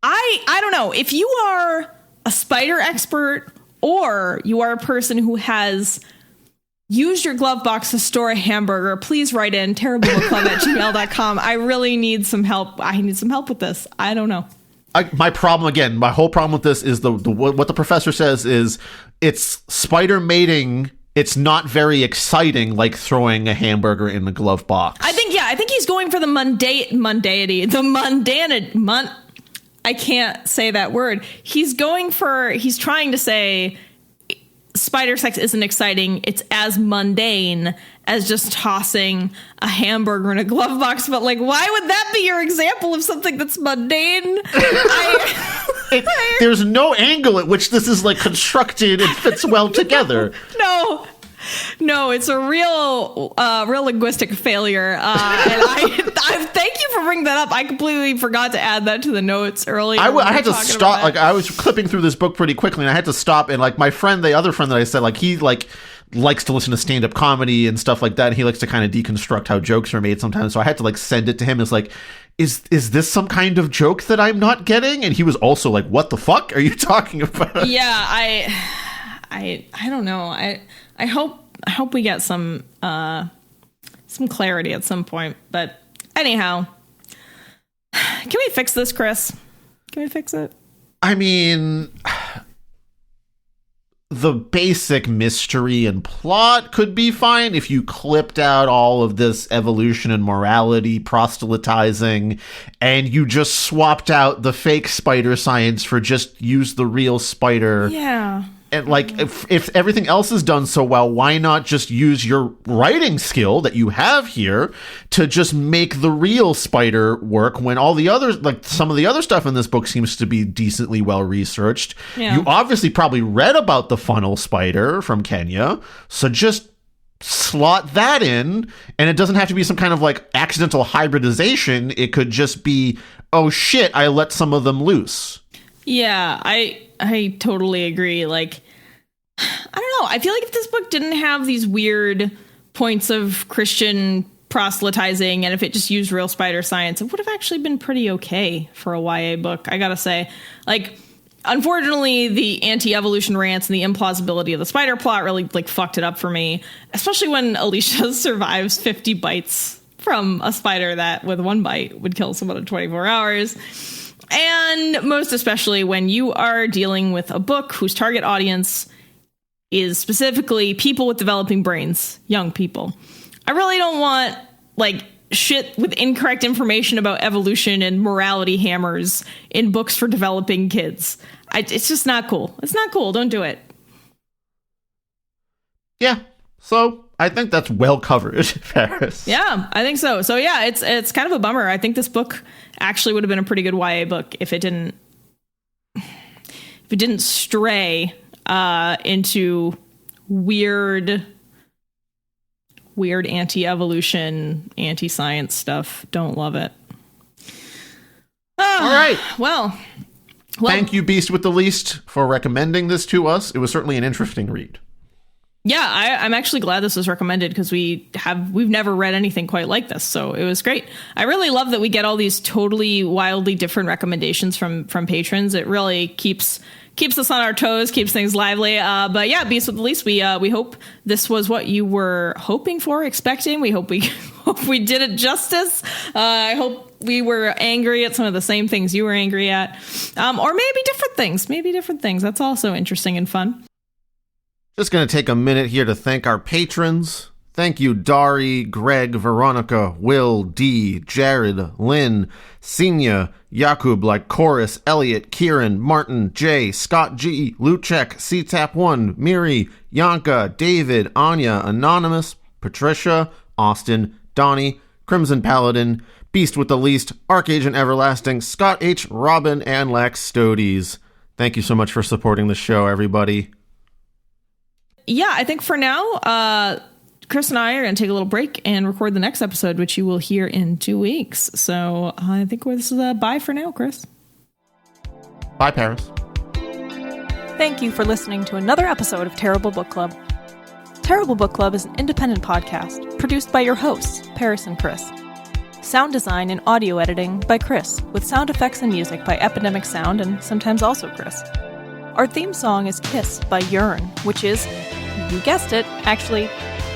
B: I don't know. If you are a spider expert or you are a person who has used your glove box to store a hamburger, please write in terriblebookclub@gmail.com. I really need some help. I need some help with this. I don't know.
A: My whole problem with this is what the professor says is it's spider mating. It's not very exciting, like throwing a hamburger in the glove box.
B: I think I think he's going for the mundanity. I can't say that word. He's trying to say spider sex isn't exciting. It's as mundane as just tossing a hamburger in a glove box. But like, why would that be your example of something that's mundane?
A: There's no angle at which this is like constructed and fits well together.
B: No, it's a real linguistic failure. And I thank you for bringing that up. I completely forgot to add that to the notes earlier.
A: I had to stop. Like, I was clipping through this book pretty quickly, and I had to stop. And like my friend, the other friend that I said, like he like likes to listen to stand-up comedy and stuff like that. And he likes to kind of deconstruct how jokes are made sometimes. So I had to like send it to him. It's like, is this some kind of joke that I'm not getting? And he was also like, what the fuck are you talking about?
B: Yeah, I don't know. I hope we get some clarity at some point. But anyhow, can we fix this, Chris? Can we fix it?
A: I mean, the basic mystery and plot could be fine if you clipped out all of this evolution and morality proselytizing and you just swapped out the fake spider science for just use the real spider.
B: Yeah.
A: And like, if everything else is done so well, why not just use your writing skill that you have here to just make the real spider work when all the others, like some of the other stuff in this book seems to be decently well researched. Yeah. You obviously probably read about the funnel spider from Kenya. So just slot that in, and it doesn't have to be some kind of like accidental hybridization. It could just be, oh shit, I let some of them loose.
B: Yeah, I totally agree. Like, I don't know. I feel like if this book didn't have these weird points of Christian proselytizing, and if it just used real spider science, it would have actually been pretty okay for a YA book, I gotta say. Like, unfortunately, the anti-evolution rants and the implausibility of the spider plot really like fucked it up for me, especially when Alicia survives 50 bites from a spider that with one bite would kill someone in 24 hours. And most especially when you are dealing with a book whose target audience is specifically people with developing brains, young people. I really don't want like shit with incorrect information about evolution and morality hammers in books for developing kids. It's just not cool. It's not cool. Don't do it.
A: Yeah. So I think that's well covered, Paris.
B: Yeah, I think so. So yeah, it's kind of a bummer. I think this book actually would have been a pretty good YA book if it didn't stray into weird anti-evolution, anti-science stuff. Don't love it.
A: All right.
B: Well,
A: thank you, Beast with the Least, for recommending this to us. It was certainly an interesting read.
B: Yeah, I'm actually glad this was recommended because we've never read anything quite like this, so it was great. I really love that we get all these totally wildly different recommendations from patrons. It really keeps us on our toes, keeps things lively. But yeah, Beast with the Least, we hope this was what you were hoping for, expecting. We hope we did it justice. I hope we were angry at some of the same things you were angry at, or maybe different things. That's also interesting and fun.
A: Just going to take a minute here to thank our patrons. Thank you, Dari, Greg, Veronica, Will, D, Jared, Lynn, Senya, Yakub, like Chorus, Elliot, Kieran, Martin, Jay, Scott G, Luchek, CTAP1, Miri, Yanka, David, Anya, Anonymous, Patricia, Austin, Donnie, Crimson Paladin, Beast with the Least, Archagent Everlasting, Scott H, Robin, and Lex Stodes. Thank you so much for supporting the show, everybody.
B: Yeah, I think for now, Chris and I are going to take a little break and record the next episode, which you will hear in 2 weeks. So I think this is a bye for now, Chris.
A: Bye, Paris.
D: Thank you for listening to another episode of Terrible Book Club. Terrible Book Club is an independent podcast produced by your hosts, Paris and Chris. Sound design and audio editing by Chris, with sound effects and music by Epidemic Sound and sometimes also Chris. Our theme song is Kiss by Yearn, which is, you guessed it, actually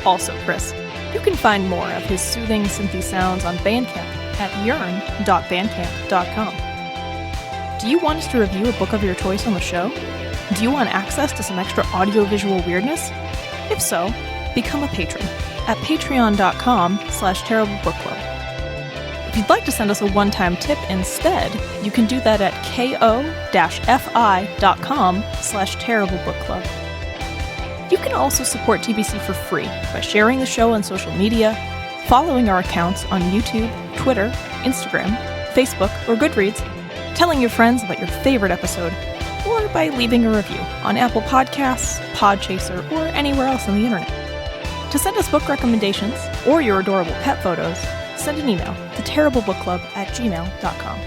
D: also Chris. You can find more of his soothing synthy sounds on Bandcamp at yearn.bandcamp.com. Do you want us to review a book of your choice on the show? Do you want access to some extra audiovisual weirdness? If so, become a patron at patreon.com/terriblebookclub. If you'd like to send us a one-time tip instead, you can do that at ko-fi.com/terriblebookclub. You can also support TBC for free by sharing the show on social media, following our accounts on YouTube, Twitter, Instagram, Facebook, or Goodreads, telling your friends about your favorite episode, or by leaving a review on Apple Podcasts, Podchaser, or anywhere else on the internet. To send us book recommendations or your adorable pet photos, send an email to terriblebookclub@gmail.com.